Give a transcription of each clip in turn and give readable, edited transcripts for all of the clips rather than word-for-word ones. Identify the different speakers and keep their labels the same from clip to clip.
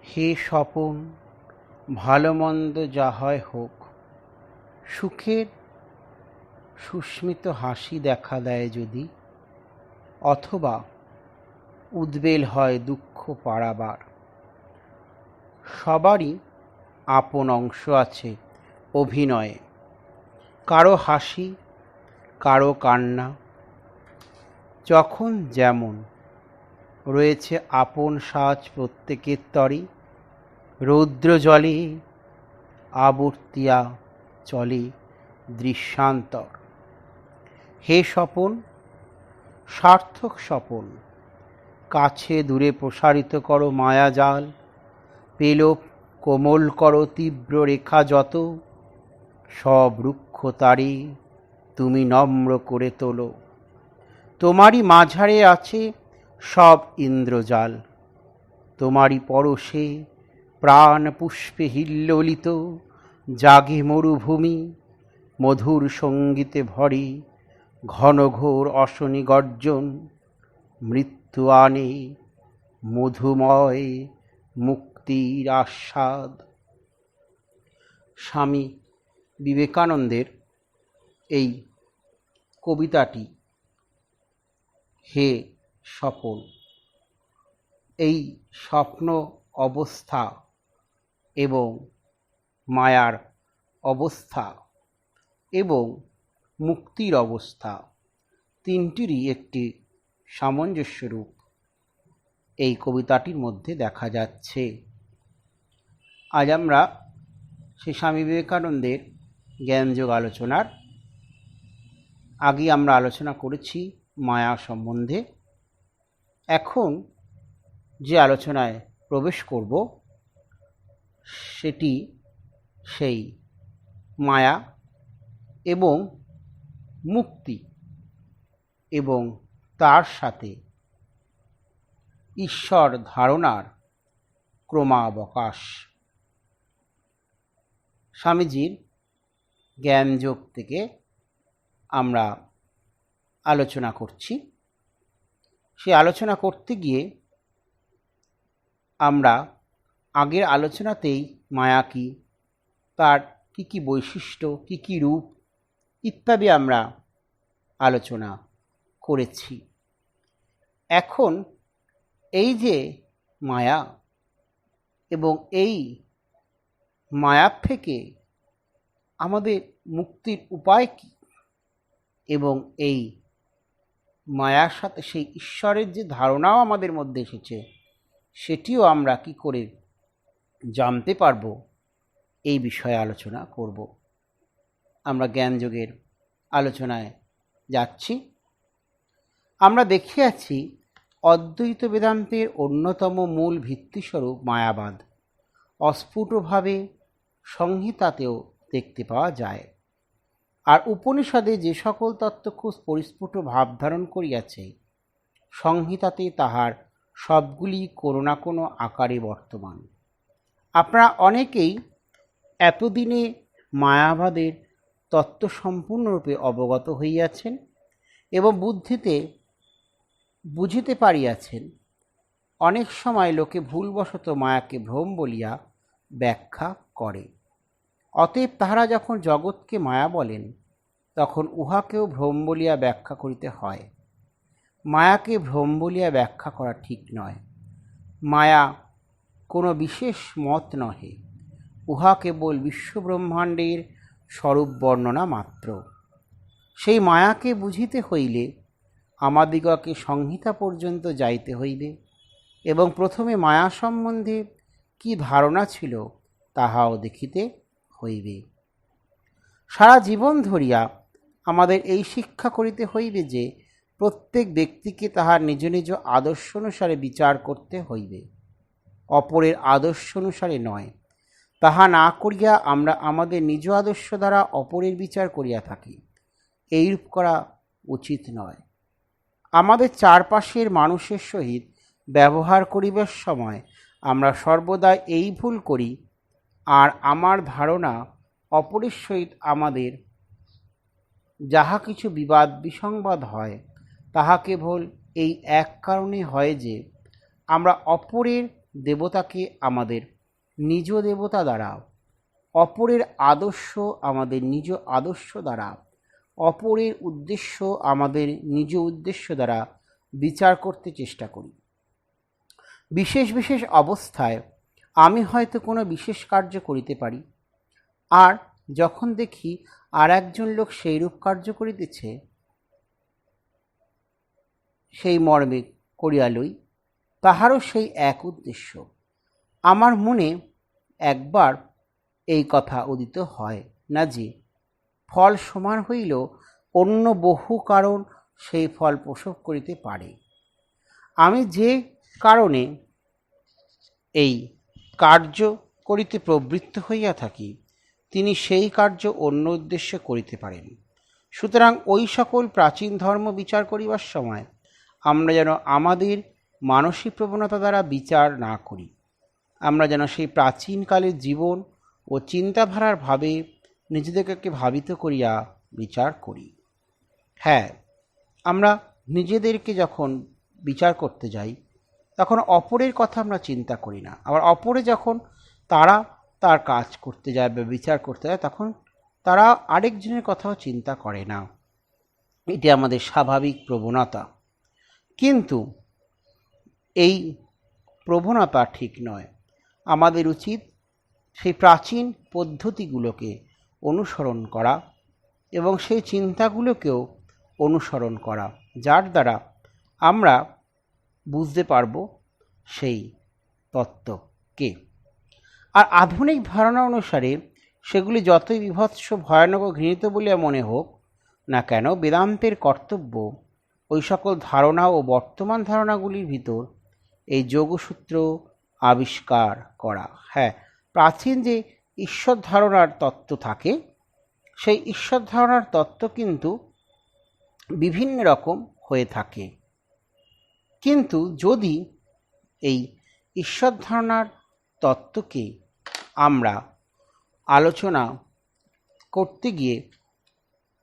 Speaker 1: হে স্বপন, ভালো মন্দ যা হয় হোক, সুখের সুস্মিত হাসি দেখা দেয় যদি, অথবা উদ্বেল হয় দুঃখ পাড়াবার। সবারই আপন অংশ আছে অভিনয়ে, কারো হাসি, কারো কান্না, যখন যেমন রয়েছে আপন সাজ প্রত্যেকের তরে। রৌদ্র জলে আবর্তিয়া চলে দৃশ্যান্তর। হে স্বপন, সার্থক স্বপন, কাছে দূরে প্রসারিত করো মায়াজাল, পেল কোমল করো তীব্র রেখা যত, সব রুক্ষ তারে তুমি নম্র করে তোলো। তোমারই মাঝারে আছে সব ইন্দ্রজাল, তোমারই পরশে প্রাণ পুষ্পে হিল্লোলিত, জাগে মরুভূমি মধুর সঙ্গীতে ভরে, ঘন ঘোর অশনি গর্জন মৃত্যু আনে মধুময় মুক্তির আস্বাদ। স্বামী বিবেকানন্দের এই কবিতাটি হে স্বপন, এই স্বপ্ন অবস্থা এবং মায়ার অবস্থা এবং মুক্তির অবস্থা, তিনটিরই একটি সামঞ্জস্য রূপ এই কবিতাটির মধ্যে দেখা যাচ্ছে। আজ আমরা শ্রী স্বামী বিবেকানন্দের জ্ঞানযোগ আলোচনার আগে আমরা আলোচনা করেছি মায়া সম্বন্ধে। এখন যে আলোচনায় প্রবেশ করব সেটি সেই মায়া এবং মুক্তি এবং তার সাথে ঈশ্বর ধারণার ক্রমাবকাশ। স্বামীজির জ্ঞানযোগ থেকে আমরা আলোচনা করছি। সেই আলোচনা করতে গিয়ে আমরা আগের আলোচনাতেই মায়া কি, তার কি কি বৈশিষ্ট্য, কি কি রূপ ইত্যাদি আমরা আলোচনা করেছি। এখন এই যে মায়া এবং এই মায়ার থেকে আমাদের মুক্তির উপায় কি, এবং এই মায়ার সাথে সেই ঈশ্বরের যে ধারণাও আমাদের মধ্যে এসেছে সেটিও আমরা কি করে জানতে পারব, এই বিষয়ে আলোচনা করব। আমরা জ্ঞানযোগের আলোচনায় যাচ্ছি। আমরা দেখিয়াছি অদ্বৈত বেদান্তের অন্যতম মূল ভিত্তিস্বরূপ মায়াবাদ অস্ফুটভাবে সংহিতাতেও দেখতে পাওয়া যায়। আর উপনিষদে যে সকল তত্ত্ব খুব পরিস্ফুট ভাব ধারণ করিয়াছে, সংহিতাতে তাহার সবগুলি কোনো না কোনো আকারে বর্তমান। আপনারা অনেকেই এতদিনে মায়াবাদের তত্ত্ব সম্পূর্ণরূপে অবগত হইয়াছেন এবং বুদ্ধিতে বুঝিতে পারিয়াছেন। অনেক সময় লোকে ভুলবশত মায়াকে ভ্রম বলিয়া ব্যাখ্যা করে। অতএব তাহারা যখন জগৎকে মায়া বলেন, তখন উহাকেও ভ্রম বলিয়া ব্যাখ্যা করিতে হয়। মায়াকে ভ্রম বলিয়া ব্যাখ্যা করা ঠিক নয়। মায়া কোনো বিশেষ মত নহে, উহা কেবল বিশ্বব্রহ্মাণ্ডের স্বরূপ বর্ণনা মাত্র। সেই মায়াকে বুঝিতে হইলে আমাদিগকে সংহিতা পর্যন্ত যাইতে হইবে এবং প্রথমে মায়া সম্বন্ধে কি ধারণা ছিল তাহাও দেখিতে হইবে। সারা জীবন ধরিয়া আমাদের এই শিক্ষা করিতে হইবে যে প্রত্যেক ব্যক্তিকে তাহার নিজ নিজ আদর্শ অনুসারে বিচার করতে হইবে, অপরের আদর্শ অনুসারে নয়। তাহা না করিয়া আমরা আমাদের নিজ আদর্শ দ্বারা অপরের বিচার করিয়া থাকি। এইরূপ করা উচিত নয়। আমাদের চারপাশের মানুষের সহিত ব্যবহার করিবার সময় আমরা সর্বদা এই ভুল করি, আর আমার ধারণা অপরের সহিত আমাদের যাহা কিছু বিবাদ বিসংবাদ হয় তাহা কেবল এই এক কারণে হয় যে আমরা অপরের দেবতাকে আমাদের নিজ দেবতা দ্বারা, অপরের আদর্শ আমাদের নিজ আদর্শ দ্বারা, অপরের উদ্দেশ্য আমাদের নিজ উদ্দেশ্য দ্বারা বিচার করতে চেষ্টা করি। বিশেষ বিশেষ অবস্থায় আমি হয়তো কোনো বিশেষ কার্য করিতে পারি, আর যখন দেখি আর একজন লোক সেইরূপ কার্য করিতেছে, সেই মর্মে করিয়া লই, তাহারও সেই এক উদ্দেশ্য। আমার মনে একবার এই কথা উদিত হয় না যে, ফল সমান হইলেও অন্য বহু কারণ সেই ফল প্রসব করিতে পারে। আমি যে কারণে এই কার্য করিতে প্রবৃত্ত হইয়া থাকি, তিনি সেই কার্য অন্য উদ্দেশ্যে করিতে পারেন। সুতরাং ওই সকল প্রাচীন ধর্ম বিচার করিবার সময় আমরা যেন আমাদের মানসিক প্রবণতা দ্বারা বিচার না করি। আমরা যেন সেই প্রাচীনকালের জীবন ও চিন্তাধারার ভাবে নিজেদেরকে ভাবিত করিয়া বিচার করি। হ্যাঁ, আমরা নিজেদেরকে যখন বিচার করতে যাই, তখন অপরের কথা আমরা চিন্তা করি না। আবার অপরে যখন তারা তার কাজ করতে যায় বা বিচার করতে যায়, তখন তারা আরেকজনের কথাও চিন্তা করে না। এটি আমাদের স্বাভাবিক প্রবণতা। কিন্তু এই প্রবণতা ঠিক নয়। আমাদের উচিত সেই প্রাচীন পদ্ধতিগুলোকে অনুসরণ করা এবং সেই চিন্তাগুলোকেও অনুসরণ করা, যার দ্বারা আমরা বুঝতে পারব সেই তত্ত্বকে। আর আধুনিক ধারণা অনুসারে সেগুলি যতই বীভৎস, ভয়ানক ও ঘৃণিত বলিয়া মনে হোক না কেন, বেদান্তের কর্তব্য ওই সকল ধারণা ও বর্তমান ধারণাগুলির ভিতর এই যোগসূত্র আবিষ্কার করা। হ্যাঁ, প্রাচীন যে ঈশ্বর ধারণার তত্ত্ব থাকে, সেই ঈশ্বর ধারণার তত্ত্ব কিন্তু বিভিন্ন রকম হয়ে থাকে। কিন্তু যদি এই ঈশ্বর ধারণার তত্ত্বকে আমরা আলোচনা করতে গিয়ে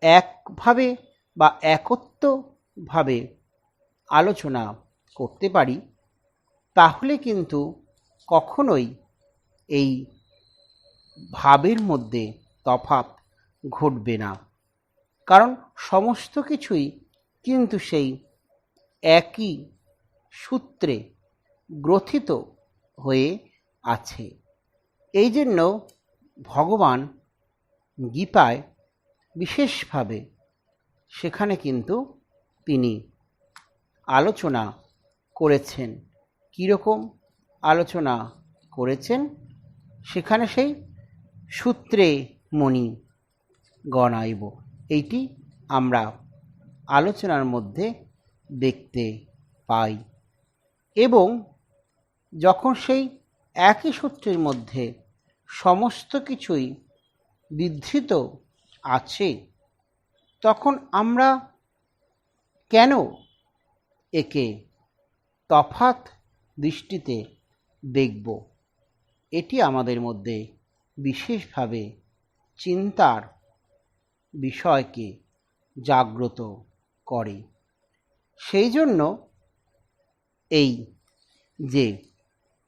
Speaker 1: একভাবে বা একত্বভাবে আলোচনা করতে পারি, তাহলে কিন্তু কখনোই এই ভাবের মধ্যে তফাৎ ঘটবে না। কারণ সমস্ত কিছুই কিন্তু সেই একই সূত্রে গ্রথিত হয়ে আছে। এই জন্য ভগবান গীতায় বিশেষভাবে সেখানে কিন্তু তিনি আলোচনা করেছেন। কীরকম আলোচনা করেছেন? সেখানে সেই সূত্রে মণি গণাইব, এইটি আমরা আলোচনার মধ্যে দেখতে পাই। এবং যখন সেই একই সূত্রের মধ্যে সমস্ত কিছুই বিধৃত আছে, তখন আমরা কেন একে তফাৎ দৃষ্টিতে দেখব? এটি আমাদের মধ্যে বিশেষভাবে চিন্তার বিষয়কে জাগ্রত করে। সেই জন্য এই যে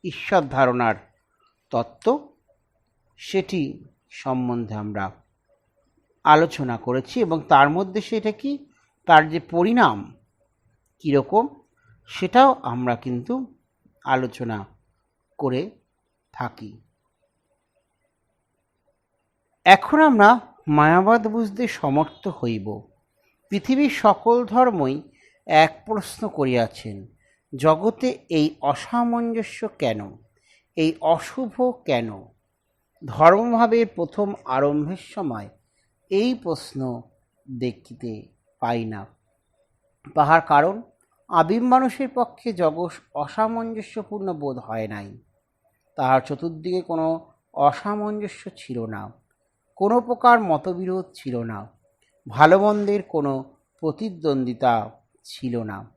Speaker 1: ঈশ্বর ধারণার তত্ত্ব, সেটি সম্বন্ধে আমরা আলোচনা করেছি, এবং তার মধ্যে সেটা কি, তার যে পরিণাম কীরকম, সেটাও আমরা কিন্তু আলোচনা করে থাকি। এখন আমরা মায়াবাদ বুঝতে সমর্থ হইব। পৃথিবীর সকল ধর্মই এক প্রশ্ন করিয়াছেন, জগতে এই অসামঞ্জস্য কেন, এই অশুভ কেন? ধর্মভাবের প্রথম আরম্ভের সময় এই প্রশ্ন দেখিতে পাই না। তাহার কারণ, আদিম মানুষের পক্ষে জগৎ অসামঞ্জস্যপূর্ণ বোধ হয় নাই। তাহার চতুর্দিকে কোনো অসামঞ্জস্য ছিল না, কোনো প্রকার মতবিরোধ ছিল না, ভালো মন্দের কোনো প্রতিদ্বন্দ্বিতা ছিল না।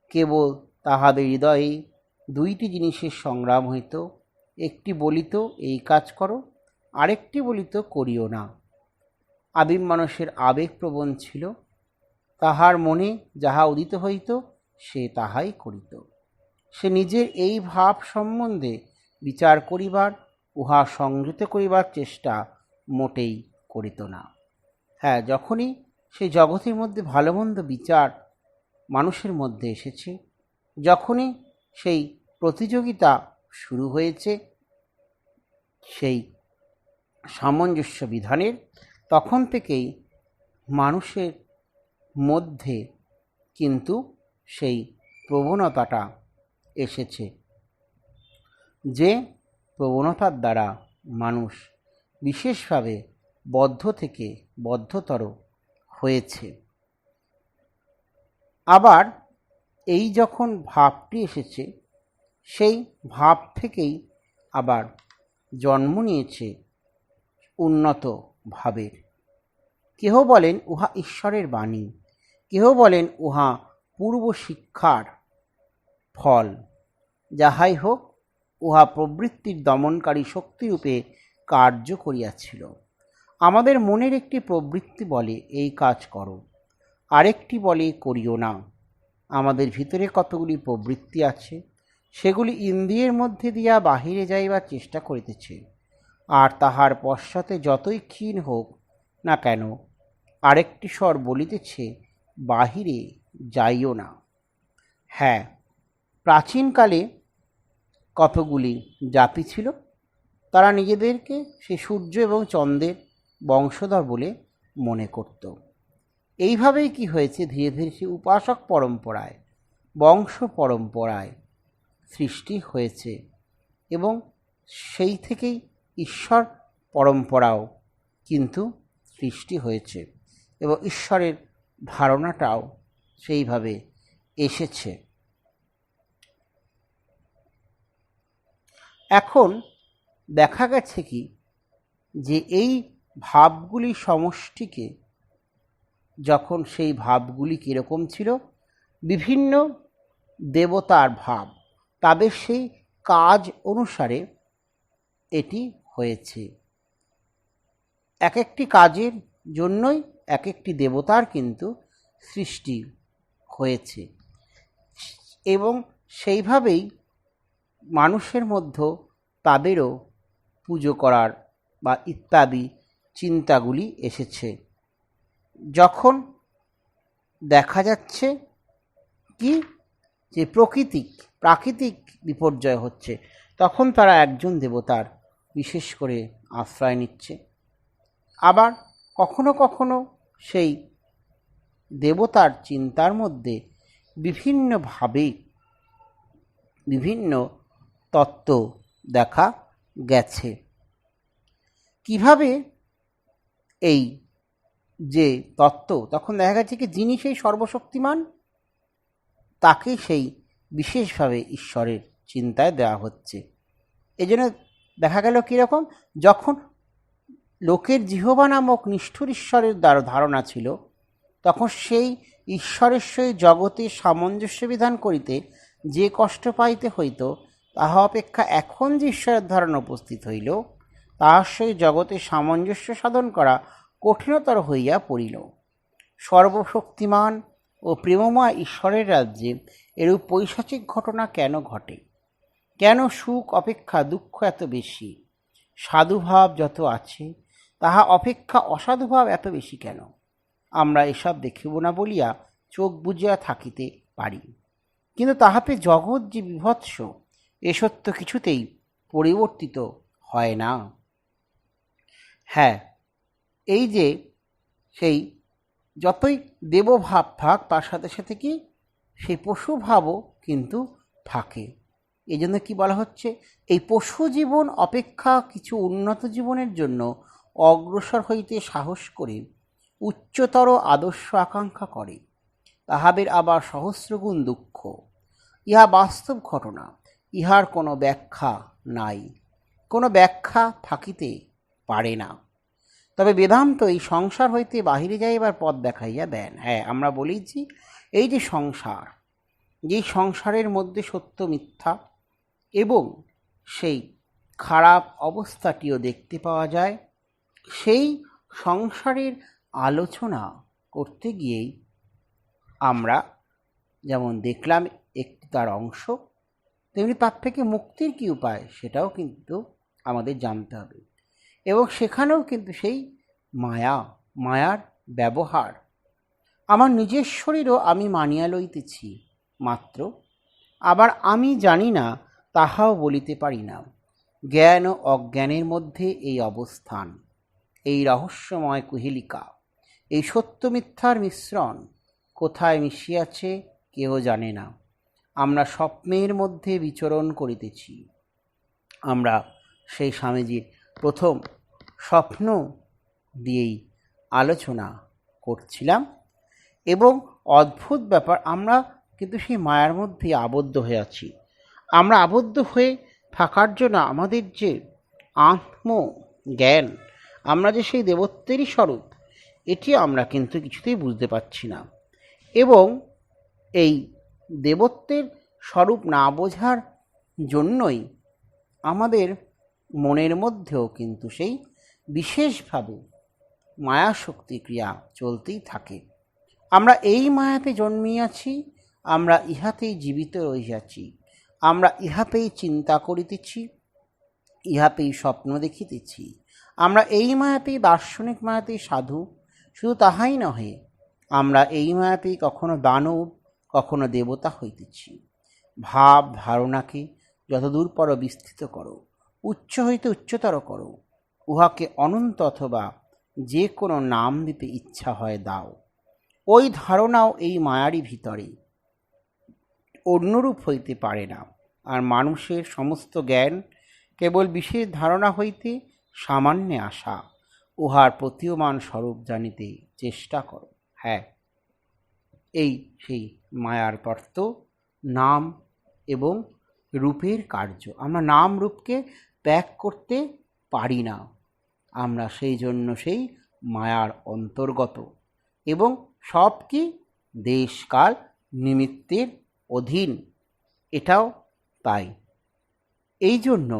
Speaker 1: কেবল তাহাদের হৃদয়ে দুইটি জিনিসের সংগ্রাম হইত। একটি বলিত এই কাজ করো, আরেকটি বলিত করিও না। আদিম মানুষের আবেগপ্রবণ ছিল, তাহার মনে যাহা উদিত হইত সে তাহাই করিত। সে নিজের এই ভাব সম্বন্ধে বিচার করিবার, উহা সংযত করিবার চেষ্টা মোটেই করিত না। হ্যাঁ, যখনই সেই জগতের মধ্যে ভালো মন্দ বিচার মানুষের মধ্যে এসেছে, যখনই সেই প্রতিযোগিতা শুরু হয়েছে সেই সামঞ্জস্য বিধানের, তখন থেকেই মানুষের মধ্যে কিন্তু সেই প্রবণতাটা এসেছে, যে প্রবণতার দ্বারা মানুষ বিশেষভাবে বদ্ধ থেকে বদ্ধতর হয়েছে। আবার এই যখন ভাবটি এসেছে, সেই ভাব থেকেই আবার জন্ম নিয়েছে উন্নত ভাবের। কেহ বলেন উহা ঈশ্বরের বাণী, কেহ বলেন উহা পূর্ব শিক্ষার ফল। যাহাই হোক, উহা প্রবৃত্তির দমনকারী শক্তিরূপে কার্য করিয়াছিল। আমাদের মনের একটি প্রবৃত্তি বলে এই কাজ করো, আরেকটি বলে করিও না। আমাদের ভিতরে কতগুলি প্রবৃত্তি আছে, সেগুলি ইন্দ্রিয়ের মধ্যে দিয়া বাহিরে যাইবার চেষ্টা করিতেছে, আর তাহার পশ্চাতে যতই ক্ষীণ হোক না কেন আরেকটি স্বর বলিতেছে বাহিরে যাইও না। হ্যাঁ, প্রাচীনকালে কতগুলি জাতি ছিল, তারা নিজেদেরকে সে সূর্য এবং চন্দ্রের বংশধর বলে মনে করত। এইভাবেই কি হয়েছে, ধীরে ধীরে সে উপাসক পরম্পরায়, বংশ পরম্পরায় সৃষ্টি হয়েছে, এবং সেই থেকেই ঈশ্বর পরম্পরাও কিন্তু সৃষ্টি হয়েছে, এবং ঈশ্বরের ধারণাটাও সেইভাবে এসেছে। এখন দেখা গেছে কি, যে এই ভাবগুলি সমষ্টিকে, যখন সেই ভাবগুলি কীরকম ছিল, বিভিন্ন দেবতার ভাব, তাদের সেই কাজ অনুসারে এটি হয়েছে। এক একটি কাজের জন্যই এক একটি দেবতার কিন্তু সৃষ্টি হয়েছে, এবং সেইভাবেই মানুষের মধ্যে তাদেরও পুজো করার বা ইত্যাদি চিন্তাগুলি এসেছে। যখন দেখা যাচ্ছে কি, যে প্রাকৃতিক বিপর্যয় হচ্ছে, তখন তারা একজন দেবতার বিশেষ করে আশ্রয় নিচ্ছে। আবার কখনো কখনো সেই দেবতার চিন্তার মধ্যে বিভিন্নভাবে বিভিন্ন তত্ত্ব দেখা গেছে। কিভাবে এই যে তত্ত্ব, তখন দেখা গেছে কি, যিনি সেই সর্বশক্তিমান, তাকে সেই বিশেষভাবে ঈশ্বরের চিন্তায় দেওয়া হচ্ছে। এই জন্য দেখা গেল কীরকম, যখন লোকের জিহ্বা নামক নিষ্ঠুর ঈশ্বরের দ্বারা ধারণা ছিল, তখন সেই ঈশ্বরের সহিত জগতে সামঞ্জস্য বিধান করিতে যে কষ্ট পাইতে হইত, তাহা অপেক্ষা এখন যে ঈশ্বরের ধারণা উপস্থিত হইল, তাহার সহিত জগতে সামঞ্জস্য সাধন করা কঠিনতর হইয়া পড়িল। সর্বশক্তিমান ও প্রেমময় ঈশ্বরের রাজ্যে এরূপ পৈশাচিক ঘটনা কেন ঘটে? কেন সুখ অপেক্ষা দুঃখ এত বেশি? সাধুভাব যত আছে, তাহা অপেক্ষা অসাধুভাব এত বেশি কেন? আমরা এসব দেখিব না বলিয়া চোখ বুজিয়া থাকিতে পারি, কিন্তু তাহাতে জগৎ যে বিভৎস, এ সত্য কিছুতেই পরিবর্তিত হয় না। হ্যাঁ, এই যে সেই যতই দেবভাব থাক, তার সাথে সাথে কি সেই পশুভাবও কিন্তু থাকে। এই জন্য কী বলা হচ্ছে, এই পশু জীবন অপেক্ষা কিছু উন্নত জীবনের জন্য অগ্রসর হইতে সাহস করে উচ্চতর আদর্শ আকাঙ্ক্ষা করে, তাহাদের আবার সহস্রগুণ দুঃখ। ইহা বাস্তব ঘটনা, ইহার কোনো ব্যাখ্যা নাই, কোনো ব্যাখ্যা থাকিতে পারে না। তবে বেদান্ত এই সংসার হইতে বাহিরে যাইবার পথ দেখাইয়া দেন। হ্যাঁ, আমরা বলেছি, এই যে সংসার, যেই সংসারের মধ্যে সত্য মিথ্যা এবং সেই খারাপ অবস্থাটিও দেখতে পাওয়া যায়, সেই সংসারের আলোচনা করতে গিয়েই আমরা যেমন দেখলাম একটি তার অংশ, তেমনি তার থেকে মুক্তির কী উপায় সেটাও কিন্তু আমাদের জানতে হবে। এবং সেখানেও কিন্তু সেই মায়ার ব্যবহার। আমার নিজের শরীরও আমি মানিয়া লইতেছি মাত্র, আবার আমি জানি না তাহাও বলিতে পারি না। জ্ঞান ও অজ্ঞানের মধ্যে এই অবস্থান, এই রহস্যময় কুহেলিকা, এই সত্য মিথ্যার মিশ্রণ কোথায় মিশিয়াছে কেহ জানে না। আমরা স্বপ্নের মধ্যে বিচরণ করিতেছি। আমরা সেই স্বামীজির প্রথম স্বপ্ন দিয়েই আলোচনা করছিলাম। এবং অদ্ভুত ব্যাপার, আমরা কিন্তু সেই মায়ার মধ্যেই আবদ্ধ হয়ে আছি। আমরা আবদ্ধ হয়ে থাকার জন্য আমাদের যে আত্মজ্ঞান, আমরা যে সেই দেবত্বেরই স্বরূপ, এটি আমরা কিন্তু কিছুতেই বুঝতে পারছি না। এবং এই দেবত্বের স্বরূপ না বোঝার জন্যই আমাদের মনের মধ্যেও কিন্তু সেই বিশেষভাবে মায়াশক্তি ক্রিয়া চলতেই থাকে। আমরা এই মায়াতে জন্মিয়াছি, আমরা ইহাতেই জীবিত রহিয়াছি, আমরা ইহাতেই চিন্তা করিতেছি, ইহাতেই স্বপ্ন দেখিতেছি। আমরা এই মায়াতেই, দার্শনিক মায়াতেই সাধু। শুধু তাহাই নহে, আমরা এই মায়াতেই কখনো দানব, কখনো দেবতা হইতেছি। ভাব ধারণাকে যতদূর পর বিস্তৃত করো, উচ্চ হইতে উচ্চতর করো, উহাকে অনন্ত অথবা যে কোনো নাম দিতে ইচ্ছা হয় দাও। ওই ধারণাও এই মায়ারই ভিতরে, অন্যরূপ হইতে পারে না। আর মানুষের সমস্ত জ্ঞান কেবল বিশেষ ধারণা হইতে সামান্যে আসা। উহার প্রতীয়মান স্বরূপ জানিতে চেষ্টা করো। হ্যাঁ, এই সেই মায়ার তত্ত্ব, নাম এবং রূপের কার্য। আমরা নাম রূপকে ত্যাগ করতে পারি না। আমরা সেই জন্য সেই মায়ার অন্তর্গত, এবং সব কি দেশকাল নিমিত্তের অধীন, এটাও তাই। এই জন্য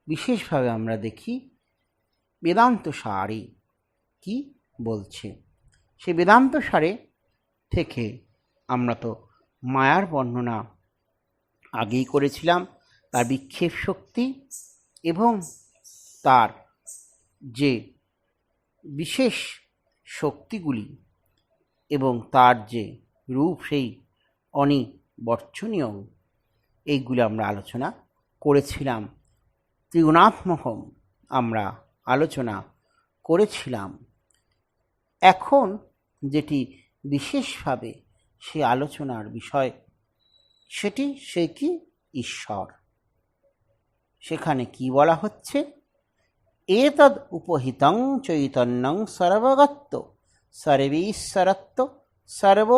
Speaker 1: বিশেষভাবে আমরা দেখি বেদান্ত সারে কি বলছে। সে বেদান্ত সারে থেকে আমরা তো মায়ার বর্ণনা আগেই করেছিলাম, তার বিক্ষেপ শক্তি এবং তার যে বিশেষ শক্তিগুলি এবং তার যে রূপ, সেই অনিবর্চনীয়, এইগুলি আমরা আলোচনা করেছিলাম। ত্রিগুণাত্মকম আমরা আলোচনা করেছিলাম। এখন যেটি বিশেষভাবে সে আলোচনার বিষয়, সেটি সে কি ঈশ্বর। সেখানে কি বলা হচ্ছে? এতদ উপহিতং চৈতন্যং সর্বগত্য সর্বীশ্বরত্ব সর্ব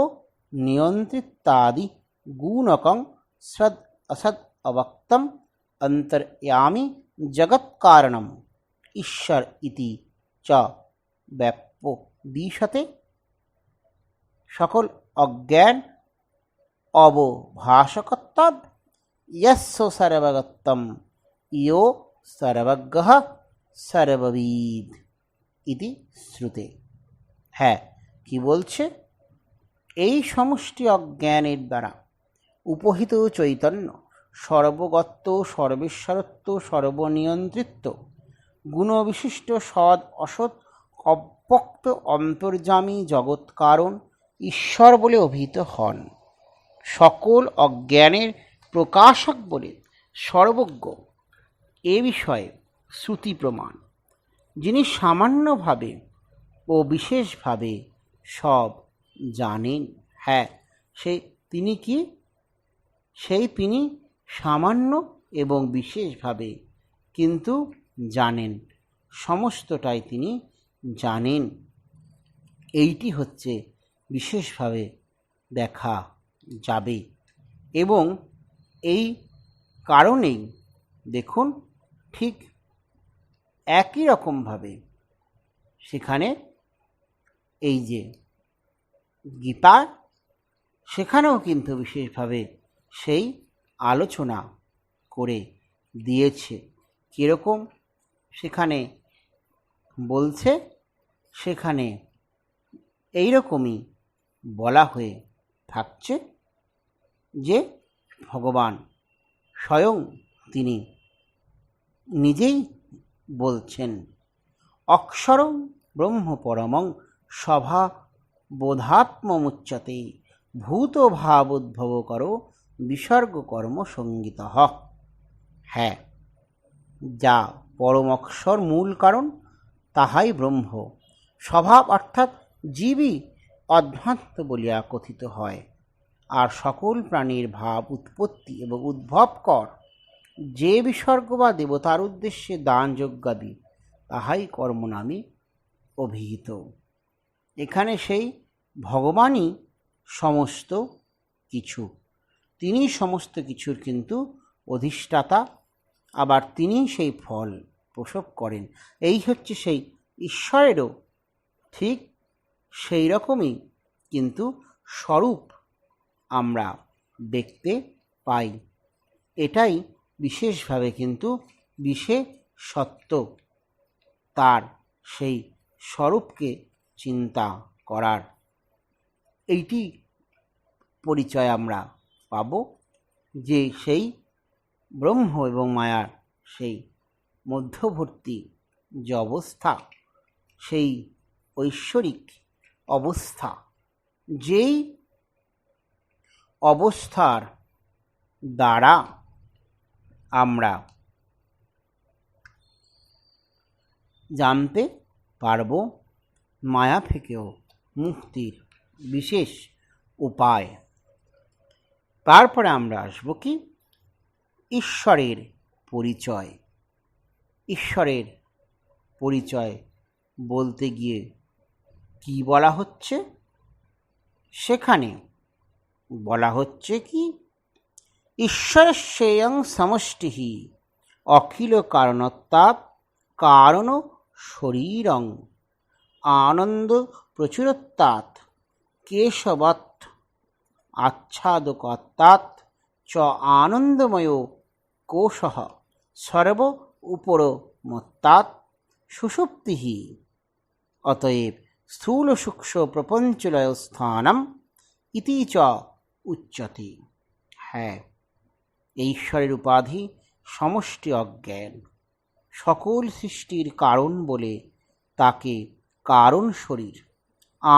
Speaker 1: নিয়ন্ত্রিতাদি গুণকং সদ অসদ অবক্তম অন্তর্যামী জগৎকারণম ঈশ্বর ইতি চ ব্যাপদিশতে। সকল অজ্ঞান অবভাষকত্বাদ যস্য সর্বগতম ইয়ো সর্বজ্ঞঃ সর্ববিদ ইতি শ্রুতে। হ্যাঁ, কি বলছে? এই সমষ্টি অজ্ঞানের দ্বারা উপহিত চৈতন্য সর্বগত, সর্বেশ্বরত্ব, সর্বনিয়ন্ত্রিত, গুণবিশিষ্ট, সৎ অসৎ, অব্যক্ত, অন্তর্যামী, জগৎকারণ ঈশ্বর বলে অভিহিত হন। সকল অজ্ঞানের প্রকাশক বলে সর্বজ্ঞ, এ বিষয়ে শ্রুতি প্রমাণ। যিনি সামান্যভাবে ও বিশেষভাবে সব জানেন। হ্যাঁ, তিনি কি? তিনি সামান্য এবং বিশেষভাবে কিন্তু জানেন, সমস্তটাই তিনি জানেন। এইটি হচ্ছে বিশেষভাবে দেখা যাবে। এবং এই কারণেই দেখুন, ঠিক একই রকমভাবে সেখানে এই যে গীতা, সেখানেও কিন্তু বিশেষভাবে সেই আলোচনা করে দিয়েছে। কীরকম সেখানে বলছে? সেখানে এইরকমই বলা হয়ে থাকছে যে ভগবান স্বয়ং তিনি নিজেই বলছেন, অক্ষরং ব্রহ্ম পরমং সভা বোধাত্মমুচ্যতে ভূত ভাবোদ্ভব করো বিসর্গ কর্ম সঙ্গীত। হ্যাঁ, যা পরম অক্ষর মূল কারণ তাহাই ব্রহ্ম। স্বভাব অর্থাৎ জীবই অধ্যাত্ম বলিয়া কথিত হয়, আর সকল প্রাণীর ভাব উৎপত্তি এবং উদ্ভবকর যে বিসর্গ বা দেবতার উদ্দেশ্যে দান যজ্ঞাদি তাহাই কর্ম নামে অভিহিত। এখানে সেই ভগবানই সমস্ত কিছু, তিনি সমস্ত কিছুর কিন্তু অধিষ্ঠাতা, আবার তিনি সেই ফল প্রসব করেন। এই হচ্ছে সেই ঈশ্বরেরও ঠিক সেই রকমই কিন্তু স্বরূপ আমরা দেখতে পাই। এটাই বিশেষভাবে কিন্তু বিশেষত্ব, তার সেই স্বরূপকে চিন্তা করার এইটি পরিচয় আমরা পাব, যে সেই ব্রহ্ম এবং মায়ার সেই মধ্যবর্তী যে অবস্থা, সেই ঐশ্বরিক অবস্থা, যেই অবস্থার দ্বারা আমরা জানতে পারব মায়া থেকেও মুক্তির বিশেষ উপায়। তারপরে আমরা আসব কি ঈশ্বরের পরিচয়। ঈশ্বরের পরিচয় বলতে গিয়ে কি বলা হচ্ছে, সেখানে বলা হচ্ছে কি ঈশ্বরস্যেয়ং সমষ্টিঃ অখিল কারণত্বাৎ কারণ শরীরং আনন্দ প্রচুরত্বাৎ কেশবৎ আচ্ছাদকত্বাৎ চ আনন্দময় কোশঃ সর্ব উপরমত্তাৎ সুষুপ্তিঃ। অতএব স্থূল সূক্ষ্ম প্রপঞ্চলয় স্থানম ইতি চ উচ্যতে। হ্যাঁ, এই ঈশ্বরের উপাধি সমষ্টি অজ্ঞান, সকল সৃষ্টির কারণ বলে তাকে কারণ শরীর,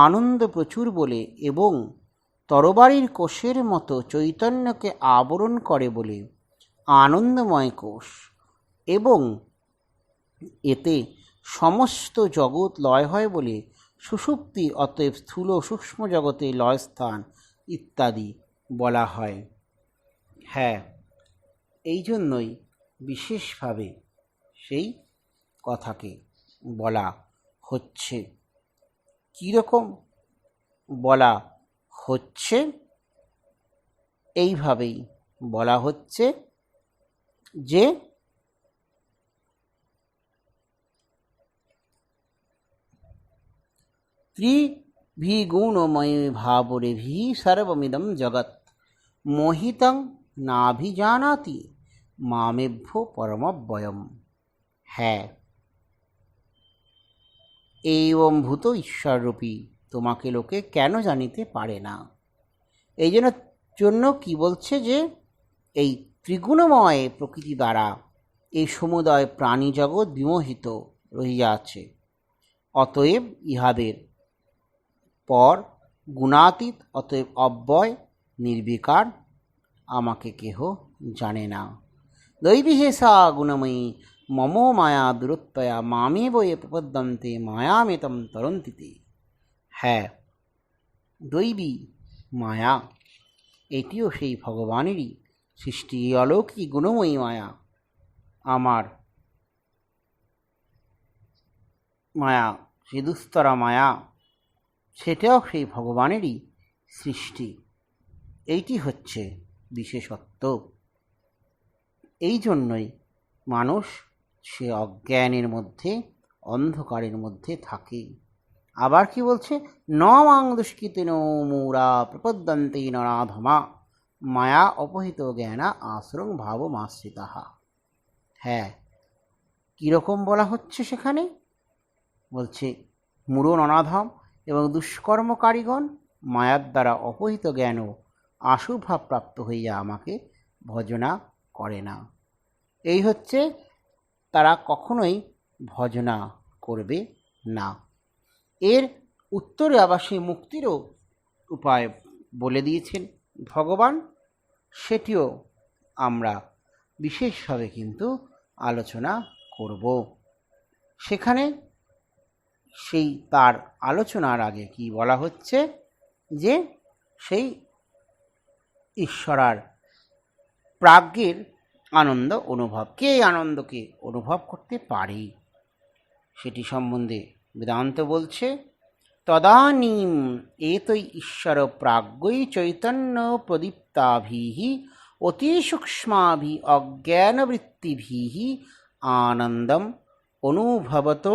Speaker 1: আনন্দ প্রচুর বলে এবং তরবারির কোষের মতো চৈতন্যকে আবরণ করে বলে আনন্দময় কোষ, এবং এতে সমস্ত জগৎ লয় হয় বলে সুষুপ্তি, অতএব স্থূল সূক্ষ্ম জগতে লয়স্থান ইত্যাদি বলা হয়। হ্যাঁ, এই জন্যই বিশেষভাবে সেই কথাকে বলা হচ্ছে। কীরকম বলা হচ্ছে? এইভাবেই বলা হচ্ছে যে ত্রিভিগুণময় ভাবরেভি সর্বমিদং জগৎ মোহিতং নাভিজানাতি মামেভ্য পরমব্যয়ম। হ্যাঁ, এইবং ভূত ঈশ্বররূপী তোমাকে লোকে কেন জানিতে পারে না। এই জন্য কি বলছে, যে এই ত্রিগুণময় প্রকৃতি দ্বারা এই সমুদয় প্রাণী জগৎ বিমোহিত রহিয়াছে। অতএব ইহাদের পর গুণাতীত, অতএব অব্যয় নির্বিকার, আমাকে কেহ জানে না। দৈবী হেসা গুণময়ী মম মায়া দূরত্বয়া মামে বয়ে প্রপদ্যন্তে মায়ামেতম তরন্তিতে। হ্যাঁ, দৈবী মায়া এটিও সেই ভগবানেরই সৃষ্টি। এই অলৌকিক গুণময়ী মায়া, আমার মায়া, সে দুস্তরা মায়া, সেটাও সেই ভগবানেরই সৃষ্টি। এইটি হচ্ছে বিশেষত্ব। এই জন্যই মানুষ সে অজ্ঞানের মধ্যে, অন্ধকারের মধ্যে থাকে। আবার কি বলছে, ন মাং দুষ্কৃতেন মূরা প্রপদ্যন্তে নরাধমা মায়া অপহিত জ্ঞানা আশ্রং ভাবমাশ্রিতাহা। হ্যাঁ, কীরকম বলা হচ্ছে সেখানে? বলছে মূঢ় নরাধম এবং দুষ্কর্মকারীগণ মায়ার দ্বারা অপহিত জ্ঞান ও আশুভাব প্রাপ্ত হইয়া আমাকে ভজনা করে না। এই হচ্ছে তারা কখনোই ভজনা করবে না। এর উত্তরে আবার সেই মুক্তিরও উপায় বলে দিয়েছেন ভগবান, সেটিও আমরা বিশেষভাবে কিন্তু আলোচনা করব। সেখানে সেই তার আলোচনার আগে কি বলা হচ্ছে, যে সেই ঈশ্বরার প্রাজ্ঞের আনন্দ অনুভব, কে আনন্দকে অনুভব করতে পারে সেটি সম্বন্ধে বেদান্ত বলছে, তদানীম এতৈ ঈশ্বর প্রাজ্ঞৈ চৈতন্য প্রদীপ্তাভিঃ অতি সূক্ষ্মাভি অজ্ঞানবৃত্তিভিঃ আনন্দম অনুভবত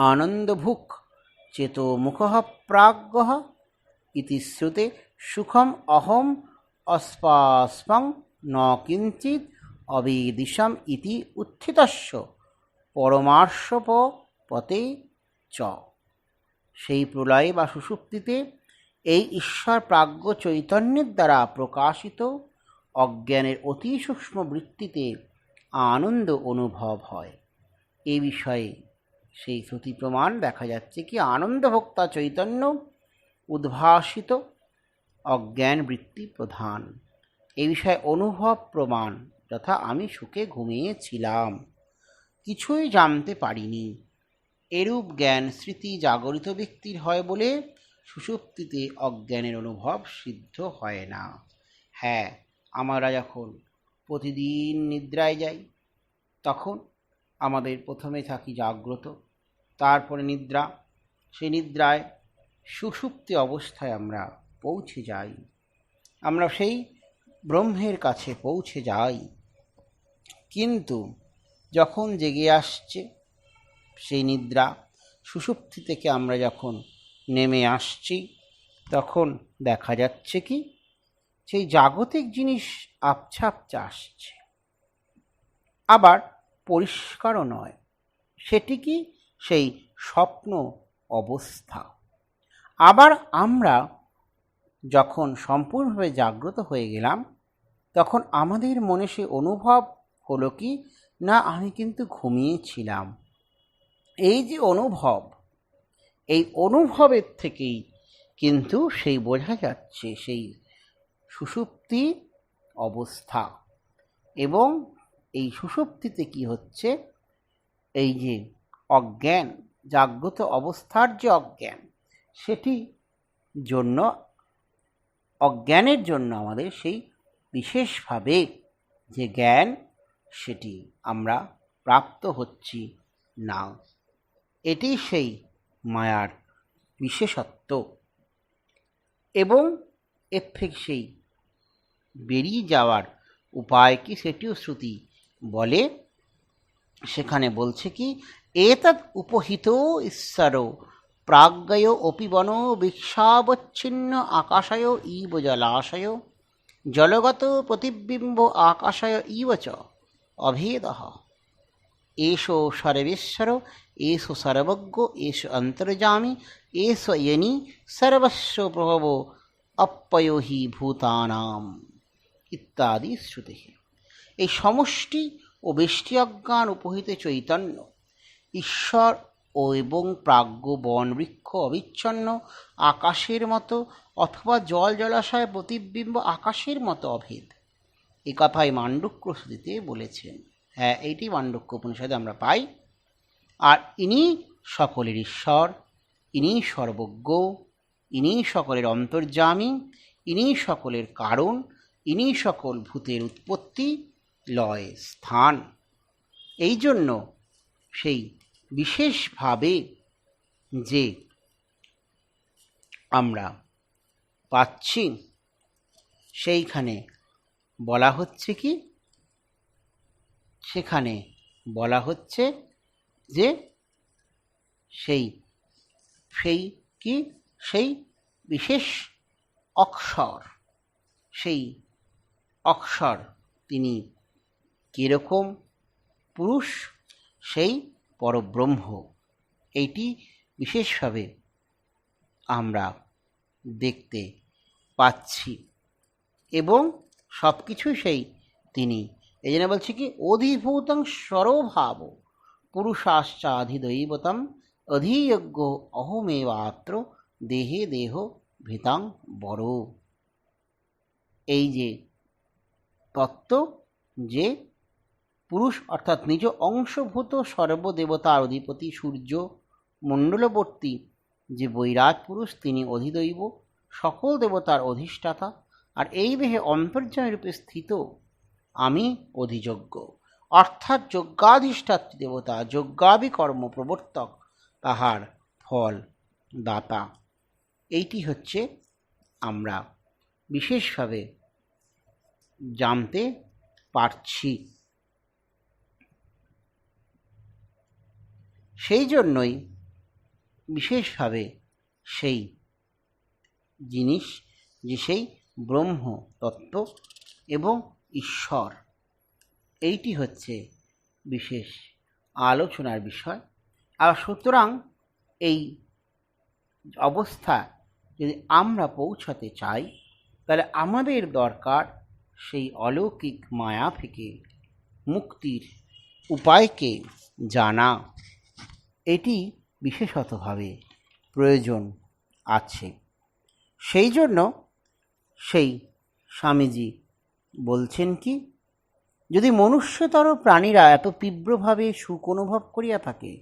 Speaker 1: আনন্দভুক চেতো মুখঃ প্রাজ্ঞঃ ইতি শ্রুতে সুখম অহম অস্পাস্মং ন কিঞ্চিৎ অবেদিশম ইতি উত্থিতস্য পরমার্শপতে চ। সেই প্রলয় বা সুষুপ্তিতে এই ঈশ্বর প্রাজ্ঞ চৈতন্যের দ্বারা প্রকাশিত অজ্ঞানের অতি সূক্ষ্ম বৃত্তিতে আনন্দ অনুভব হয়। এ বিষয়ে সেই শ্রুতি প্রমাণ দেখা যাচ্ছে কি, আনন্দভোক্তা চৈতন্য উদ্ভাসিত অজ্ঞান বৃত্তি প্রধান। এ বিষয়ে অনুভব প্রমাণ, যথা আমি সুখে ঘুমিয়েছিলাম, কিছুই জানতে পারিনি, এরূপ জ্ঞান স্মৃতি জাগরিত ব্যক্তির হয় বলে সুষুপ্তিতে অজ্ঞানের অনুভব সিদ্ধ হয় না। হ্যাঁ, আমরা যখন প্রতিদিন নিদ্রায় যাই, তখন আমাদের প্রথমে থাকি জাগ্রত, তারপরে নিদ্রা, সেই নিদ্রায় সুষুপ্তি অবস্থায় আমরা পৌঁছে যাই, আমরা সেই ব্রহ্মের কাছে পৌঁছে যাই। কিন্তু যখন জেগে আসছে সেই নিদ্রা, সুষুপ্তি থেকে আমরা যখন নেমে আসছি, তখন দেখা যাচ্ছে কি, সেই জাগতিক জিনিস আবছা আবছা আসছে, আবার পরিষ্কারও নয়। সেটি কি, সেই স্বপ্ন অবস্থা। আবার আমরা যখন সম্পূর্ণভাবে জাগ্রত হয়ে গেলাম, তখন আমাদের মনে সে অনুভব হলো কি, না আমি কিন্তু ঘুমিয়েছিলাম। এই যে অনুভব, এই অনুভবের থেকেই কিন্তু সেই বোঝা যাচ্ছে সেই সুষুপ্তি অবস্থা। এবং এই সুষুপ্তিতে কি হচ্ছে, এই যে অজ্ঞান, জাগ্রত অবস্থার যে অজ্ঞান, সেটি জন্য, অজ্ঞানের জন্য আমাদের সেই বিশেষভাবে যে জ্ঞান, সেটি আমরা প্রাপ্ত হচ্ছি না। এটি সেই মায়ার বিশেষত্ব। এবং এর থেকে সেই বেরিয়ে যাওয়ার উপায় কি, সেটিও শ্রুতি বলে। সেখানে বলছে কি, এতদ উপহিত ঈশ্বর প্রাজ্ঞয় অপিবন বৃক্ষাবচ্ছিন্ন আকাশয় ইব জলাশয় জলগত প্রতিবিম্ব আকাশয় ইব চ অভেদঃ এষো সর্বেশ্বর এষ সর্বজ্ঞ এষ অন্তর্যামী এষ ইয়নি সর্বস্ব প্রভব অপ্যয় হি ভূতানাম ইত্যাদি শ্রুতি। এই সমষ্টি ও বেষ্টি অজ্ঞান উপহিত চৈতন্য ঈশ্বর ও এবং প্রাজ্ঞ বন বৃক্ষ অবিচ্ছন্ন আকাশের মতো, অথবা জল জলাশয় প্রতিবিম্ব আকাশের মতো অভেদ, এ কথাই মাণ্ডুক্য শ্রুতিতে বলেছেন। হ্যাঁ, এইটি মাণ্ডুক্য উপনিষদে আমরা পাই। আর ইনি সকলের ঈশ্বর, ইনি সর্বজ্ঞ, ইনি সকলের অন্তর্যামী, ইনি সকলের কারণ, ইনি সকল ভূতের উৎপত্তি লয় স্থান। এই জন্য সেই বিশেষভাবে যে আমরা পাচ্ছি, সেইখানে বলা হচ্ছে কি, সেখানে বলা হচ্ছে যে সেই সেই কি, সেই বিশেষ অক্ষর, সেই অক্ষর তিনি কীরকম পুরুষ, সেই পরব্রহ্ম, এইটি বিশেষভাবে আমরা দেখতে পাচ্ছি। এবং সব কিছুই সেই তিনি। এই জন্য বলছি কি, অধিভূতং স্বরভাব পুরুষাশ্চাধিদৈবতম অধিযজ্ঞ অহমেবাত্র দেহে দেহ ভীতাং বড়। এই যে তত্ত্ব, যে পুরুষ অর্থাৎ নিজ অংশভূত সর্বদেবতার অধিপতি সূর্য মণ্ডলবর্তী যে বৈরাট পুরুষ, তিনি অধিদৈব, সকল দেবতার অধিষ্ঠাতা, আর এই দেহে অন্তর্যামী রূপে স্থিত আমি অধিযজ্ঞ, অর্থাৎ যজ্ঞাধিষ্ঠাত্রী দেবতা, যজ্ঞাদি কর্ম প্রবর্তক, তাহার ফল দাতা। এইটি হচ্ছে আমরা বিশেষভাবে জানতে পারছি। সেই জন্যই বিশেষভাবে সেই জিনিস, যে সেই ব্রহ্ম তত্ত্ব এবং ঈশ্বর, এইটি হচ্ছে বিশেষ আলোচনার বিষয়। আর সুতরাং এই অবস্থা যদি আমরা পৌঁছাতে চাই, তাহলে আমাদের দরকার সেই অলৌকিক মায়া থেকে মুক্তির উপায়কে জানা। এটি বিশেষতভাবে প্রয়োজন আছে। সেই জন্য সেই স্বামীজি বলছেন কি, যদি মনুষ্যতর প্রাণীরা এত তীব্রভাবে সুখ অনুভব করিয়া থাকে,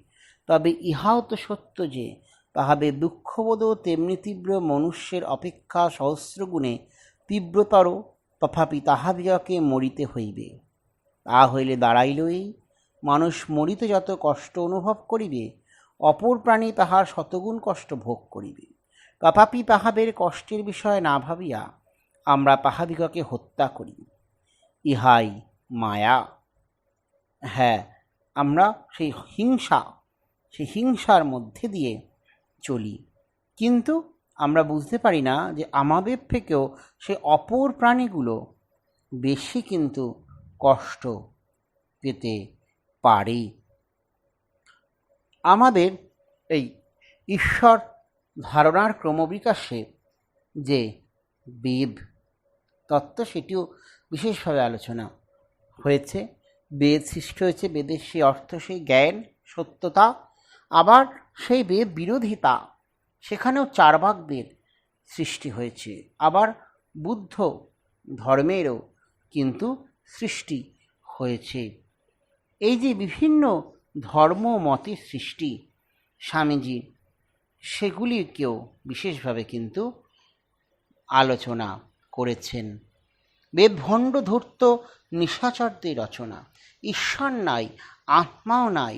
Speaker 1: তবে ইহাও তো সত্য যে তাহাবে দুঃখবোধও তেমনি তীব্র, মনুষ্যের অপেক্ষা সহস্রগুণে তীব্রতর, তথাপি তাহাদিগকে মরিতে হইবে। তা হইলে দাঁড়াইল এই, মানুষ মরিতে যত কষ্ট অনুভব করিবে, অপর প্রাণী তাহার শতগুণ কষ্ট ভোগ করিবে। তথাপি তাহাদের কষ্টের বিষয় না ভাবিয়া আমরা তাহাদিগকে হত্যা করি, ইহাই মায়া। হ্যাঁ, আমরা সেই হিংসার মধ্যে দিয়ে চলি, কিন্তু আমরা বুঝতে পারি না যে আমাদের থেকেও সে অপর প্রাণীগুলো বেশি কিন্তু কষ্ট পেতে পারে। আমাদের এই ঈশ্বর ধারণার ক্রমবিকাশে যে বেদ তত্ত্ব, সেটিও বিশেষভাবে আলোচনা হয়েছে। বেদ সৃষ্টি হয়েছে, বেদের সেই অর্থ, সেই জ্ঞান, সত্যতা, আবার সেই বেদ বিরোধিতা, সেখানেও চারবাক বেদ সৃষ্টি হয়েছে। আবার বুদ্ধ ধর্মেরও কিন্তু সৃষ্টি হয়েছে। এই যে বিভিন্ন ধর্ম মতের সৃষ্টি, স্বামীজি সেগুলিকেও বিশেষভাবে কিন্তু আলোচনা করেছেন। বেদ ভণ্ড ধূর্ত নিশাচরদের রচনা। ঈশ্বর নাই, আত্মাও নাই।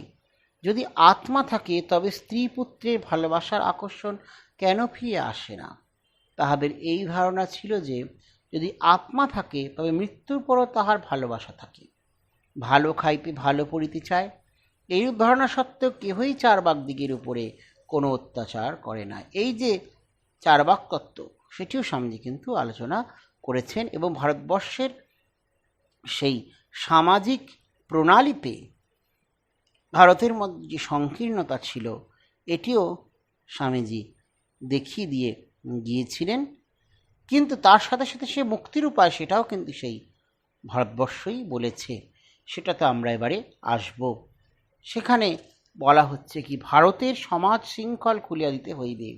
Speaker 1: যদি আত্মা থাকে তবে স্ত্রী পুত্রের ভালোবাসার আকর্ষণ কেন ফিরে আসে না? তাহাদের এই ধারণা ছিল যে যদি আত্মা থাকে তবে মৃত্যুর পরও তাহার ভালোবাসা থাকে, ভালো খাইতে ভালো পড়িতে চায়। এইরূপ ধারণা সত্ত্বেও কেহই চারবাক দিগের উপরে কোনো অত্যাচার করে না। এই যে চারবাক তত্ত্ব, সেটিও স্বামীজি কিন্তু আলোচনা করেছেন, এবং ভারতবর্ষের সেই সামাজিক প্রণালীতে ভারতের মধ্যে যে সংকীর্ণতা ছিল, এটিও স্বামীজি দেখিয়ে দিয়ে গিয়েছিলেন। কিন্তু তার সাথে সাথে সে মুক্তির উপায়, সেটাও কিন্তু সেই ভারতবর্ষই বলেছে। সেটাতে আমরা এবারে আসব। সেখানে বলা হচ্ছে কি, ভারতের সমাজ শৃঙ্খল খুলিয়া দিতে হইবে,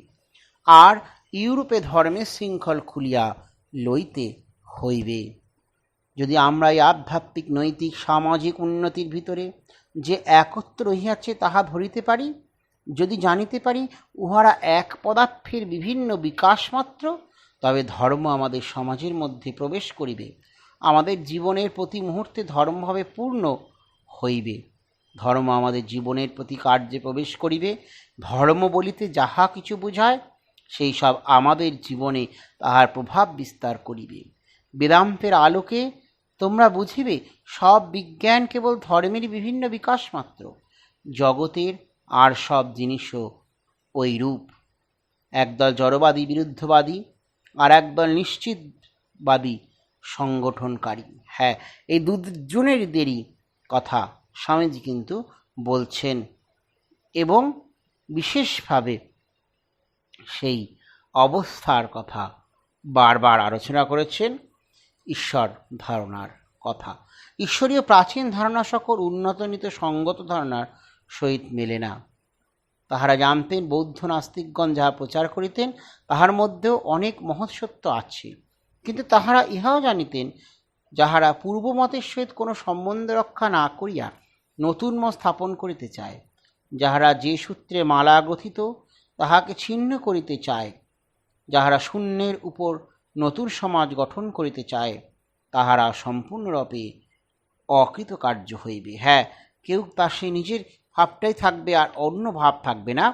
Speaker 1: আর ইউরোপে ধর্মের শৃঙ্খল খুলিয়া লইতে হইবে। যদি আমরা এই আধ্যাত্মিক, নৈতিক, সামাজিক উন্নতির ভিতরে যে একত্র রহিয়াছে তাহা ধরিতে পারি, যদি জানিতে পারি উহারা এক পদার্থের বিভিন্ন বিকাশ মাত্র, তবে ধর্ম আমাদের সমাজের মধ্যে প্রবেশ করিবে, আমাদের জীবনের প্রতি মুহূর্তে ধর্মভাবে পূর্ণ হইবে। ধর্ম আমাদের জীবনের প্রতি কার্যে প্রবেশ করিবে। ধর্ম বলিতে যাহা কিছু বোঝায়, সেই সব আমাদের জীবনে তাহার প্রভাব বিস্তার করিবে। বেদান্তের আলোকে তোমরা বুঝিবে সব বিজ্ঞান কেবল ধর্মের বিভিন্ন বিকাশ মাত্র, জগতের আর সব জিনিসও ওই রূপ। একদল জড়বাদী বিরুদ্ধবাদী, আর একদল নিশ্চিতবাদী সংগঠনকারী। হ্যাঁ, এই দুজনেরদেরই কথা স্বামীজি কিন্তু বলছেন, এবং বিশেষভাবে সেই অবস্থার কথা বারবার আলোচনা করেছেন, ঈশ্বর ধারণার কথা। ঈশ্বরীয় প্রাচীন ধারণা সকল উন্নতনীত সঙ্গত ধারণার সহিত মেলে না। তাহারা জানতেন বৌদ্ধ নাস্তিকগণ যাহা প্রচার করিতেন তাহার মধ্যেও অনেক মহৎ সত্য আছে, কিন্তু তাহারা ইহাও জানিতেন যাহারা পূর্বমতের সহিত কোনো সম্বন্ধ রক্ষা না করিয়া নতুন মত স্থাপন করিতে চায়, যাহারা যে সূত্রে মালা গ্রথিত তাহাকে ছিন্ন করিতে চায়, যাহারা শূন্যের উপর নতুন সমাজ গঠন করিতে চায়, তাহারা সম্পূর্ণরূপে অকৃতকার্য হইবে। হ্যাঁ, কেউ তার সে নিজের ভাবটাই থাকবে আর অন্য ভাব থাকবে না,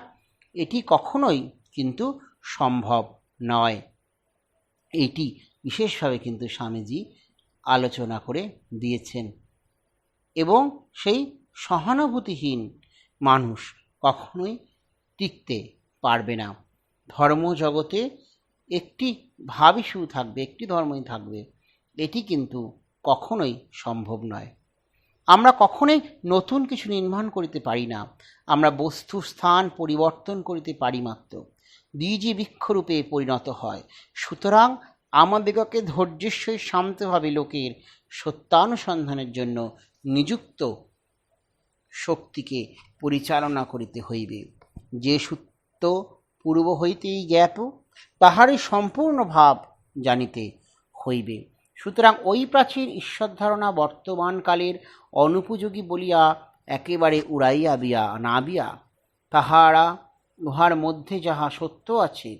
Speaker 1: এটি কখনোই কিন্তু সম্ভব নয়। এটি বিশেষভাবে কিন্তু স্বামীজি আলোচনা করে দিয়েছেন। এবং সেই সহানুভূতিহীন মানুষ কখনোই টিকতে পারবে না। ধর্মজগতে একটি ভাবই শুধু থাকবে, একটি ধর্মই থাকবে, এটি কিন্তু কখনোই সম্ভব নয়। আমরা কখনোই নতুন কিছু নির্মাণ করিতে পারি না, আমরা বস্তু স্থান পরিবর্তন করিতে পারি মাত্র। বীজই বৃক্ষরূপে পরিণত হয়। সুতরাং আমাদিগকে ধৈর্যের সহিত শান্তভাবে লোকের সত্যানুসন্ধানের জন্য নিযুক্ত শক্তিকে পরিচালনা করিতে হইবে। যে সত্য পূর্ব হইতেই জ্ঞাত তাহারই সম্পূর্ণ ভাব জানিতে হইবে। সুতরাং ওই প্রাচীন ঈশ্বর ধারণা বর্তমানকালের অনুপযোগী বলিয়া একেবারে উড়াইয়া দিয়া নাবিয়া উহার মধ্যে যাহা সত্য আছে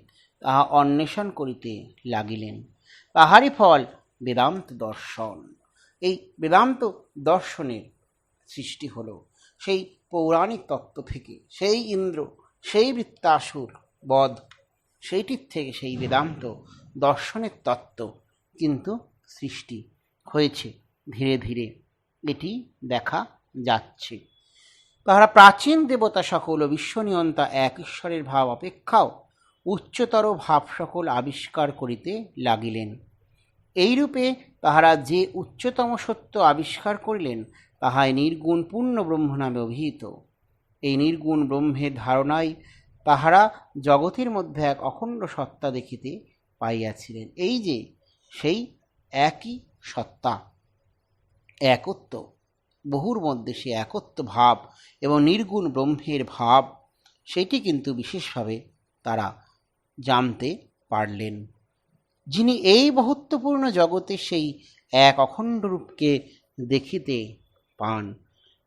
Speaker 1: তাহা অন্বেষণ করিতে লাগিলেন। তাহারই ফল বেদান্ত দর্শন। এই বেদান্ত দর্শনের সৃষ্টি হলো সেই পৌরাণিক তত্ত্ব থেকে, সেই ইন্দ্র, সেই বৃত্তাসুর বধ, সেইটির থেকে সেই বেদান্ত দর্শনের তত্ত্ব কিন্তু সৃষ্টি হয়েছে ধীরে ধীরে, এটি দেখা যাচ্ছে। তাহারা প্রাচীন দেবতা সকল ও বিশ্বনিয়ন্তা এক ঈশ্বরের ভাব অপেক্ষাও উচ্চতর ভাব সকল আবিষ্কার করিতে লাগিলেন। এইরূপে তাহারা যে উচ্চতম সত্য আবিষ্কার করিলেন তাহাই নির্গুণ পূর্ণ ব্রহ্ম নামে অভিহিত। এই নির্গুণ ব্রহ্মের ধারণায় তাহারা জগতের মধ্যে এক অখণ্ড সত্তা দেখিতে পাইয়াছিলেন। এই যে সেই একই সত্তা, একত্ব, বহুর মধ্যে সে একত্ব ভাব এবং নির্গুণ ব্রহ্মের ভাব, সেটি কিন্তু বিশেষভাবে তারা জানতে পারলেন। যিনি এই বহুত্বপূর্ণ জগতে সেই এক অখণ্ড রূপকে দেখিতে পান,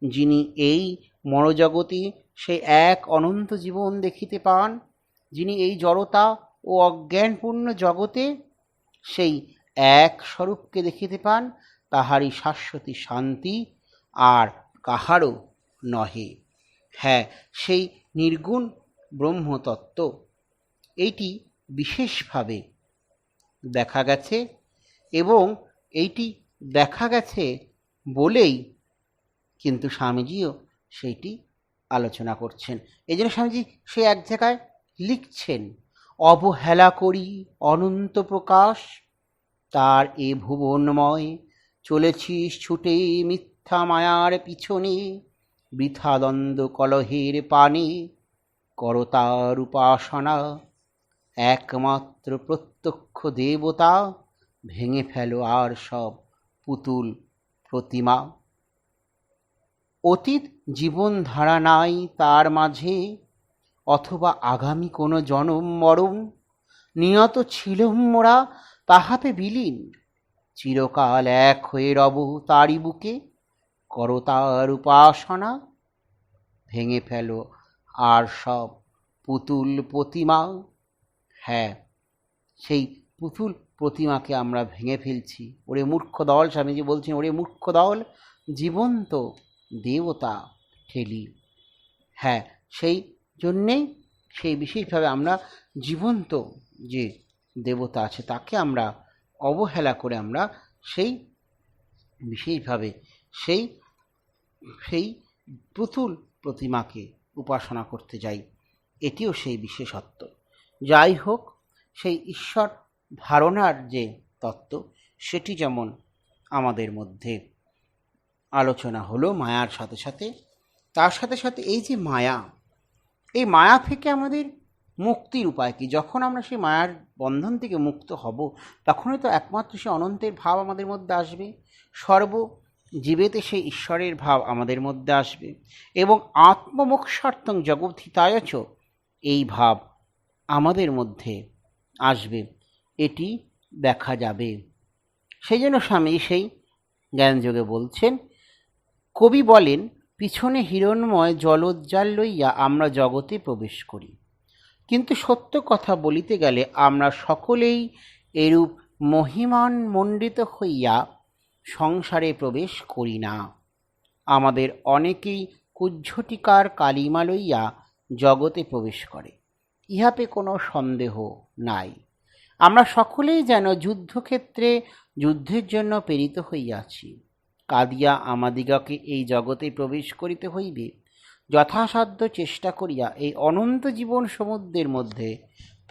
Speaker 1: যিনি এই মনোজগতে সেই এক অনন্ত জীবন দেখিতে পান, যিনি এই জড়তা ও অজ্ঞানপূর্ণ জগতে সেই এক স্বরূপকে দেখিতে পান, তাহারই শাশ্বতী শান্তি আর কাহারও নহে। হ্যাঁ, সেই নির্গুণ ব্রহ্মতত্ত্ব এইটি বিশেষভাবে দেখা গেছে, এবং এইটি দেখা গেছে বলেই কিন্তু স্বামীজিও সেইটি আলোচনা করছেন। এই জন্য স্বামীজি সে এক জায়গায় লিখছেন, অবহেলা করি অনন্ত প্রকাশ, তার এ ভুবনময় চলেছিস ছুটে মিথ্যা মায়ার পিছনে, বৃথা দ্বন্দ্ব কলহের পানে করতার উপাসনা, একমাত্র প্রত্যক্ষ দেবতা, ভেঙে ফেলো আর সব পুতুল প্রতিমা। অতীত জীবন ধারা নাই তার মাঝে, অথবা আগামী কোনো জনম মরণ, নিয়ত ছিলুম মোরা তাহাতে বিলীন, চিরকাল এক হয়ে রব তারি বুকে, করো তার উপাসনা, ভেঙে ফেলো আর সব পুতুল প্রতিমা। হ্যাঁ, সেই পুতুল প্রতিমাকে আমরা ভেঙে ফেলছি। ওরে মূর্খ দল, স্বামীজি বলছেন, ওরে মূর্খ দল, জীবন্ত দেবতা ঠেলি। হ্যাঁ, সেই জন্যেই সেই বিশেষভাবে আমরা জীবন্ত যে দেবতা আছে তাকে আমরা অবহেলা করে আমরা সেই বিশেষভাবে সেই সেই পুতুল প্রতিমাকে উপাসনা করতে যাই, এটিও সেই বিশেষত্ব। যাই হোক, সেই ঈশ্বর ধারণার যে তত্ত্ব সেটি যেমন আমাদের মধ্যে আলোচনা হলো মায়ার সাথে সাথে, তার সাথে সাথে এই যে মায়া, এই মায়া থেকে আমাদের মুক্তির উপায় কি? যখন আমরা সেই মায়ার বন্ধন থেকে মুক্ত হব তখনই তো একমাত্র সে অনন্তের ভাব আমাদের মধ্যে আসবে। সর্বজীবেতে সেই ঈশ্বরের ভাব আমাদের মধ্যে আসবে এবং আত্মমোক্ষার্থং জগদ্ধিতায় চ এই ভাব আমাদের মধ্যে আসবে, এটি দেখা যাবে। সেই জন্য স্বামী সেই জ্ঞানযোগে বলছেন, কবি বলেন, পিছনে হিরণ্ময় জলোজ্জাল লইয়া আমরা জগতে প্রবেশ করি, কিন্তু সত্য কথা বলিতে গেলে আমরা সকলেই এরূপ মহিমান মণ্ডিত হইয়া সংসারে প্রবেশ করি না। আমাদের অনেকেই কুজ্ঝটিকার কালিমা লইয়া জগতে প্রবেশ করে, ইহাতে কোনো সন্দেহ নাই। আমরা সকলেই যেন যুদ্ধক্ষেত্রে যুদ্ধের জন্য প্রেরিত হইয়াছি, কাঁদিয়া আমাদিগকে এই জগতে প্রবেশ করিতে হইবে। যথাসাধ্য চেষ্টা করিয়া এই অনন্ত জীবন সমুদ্রের মধ্যে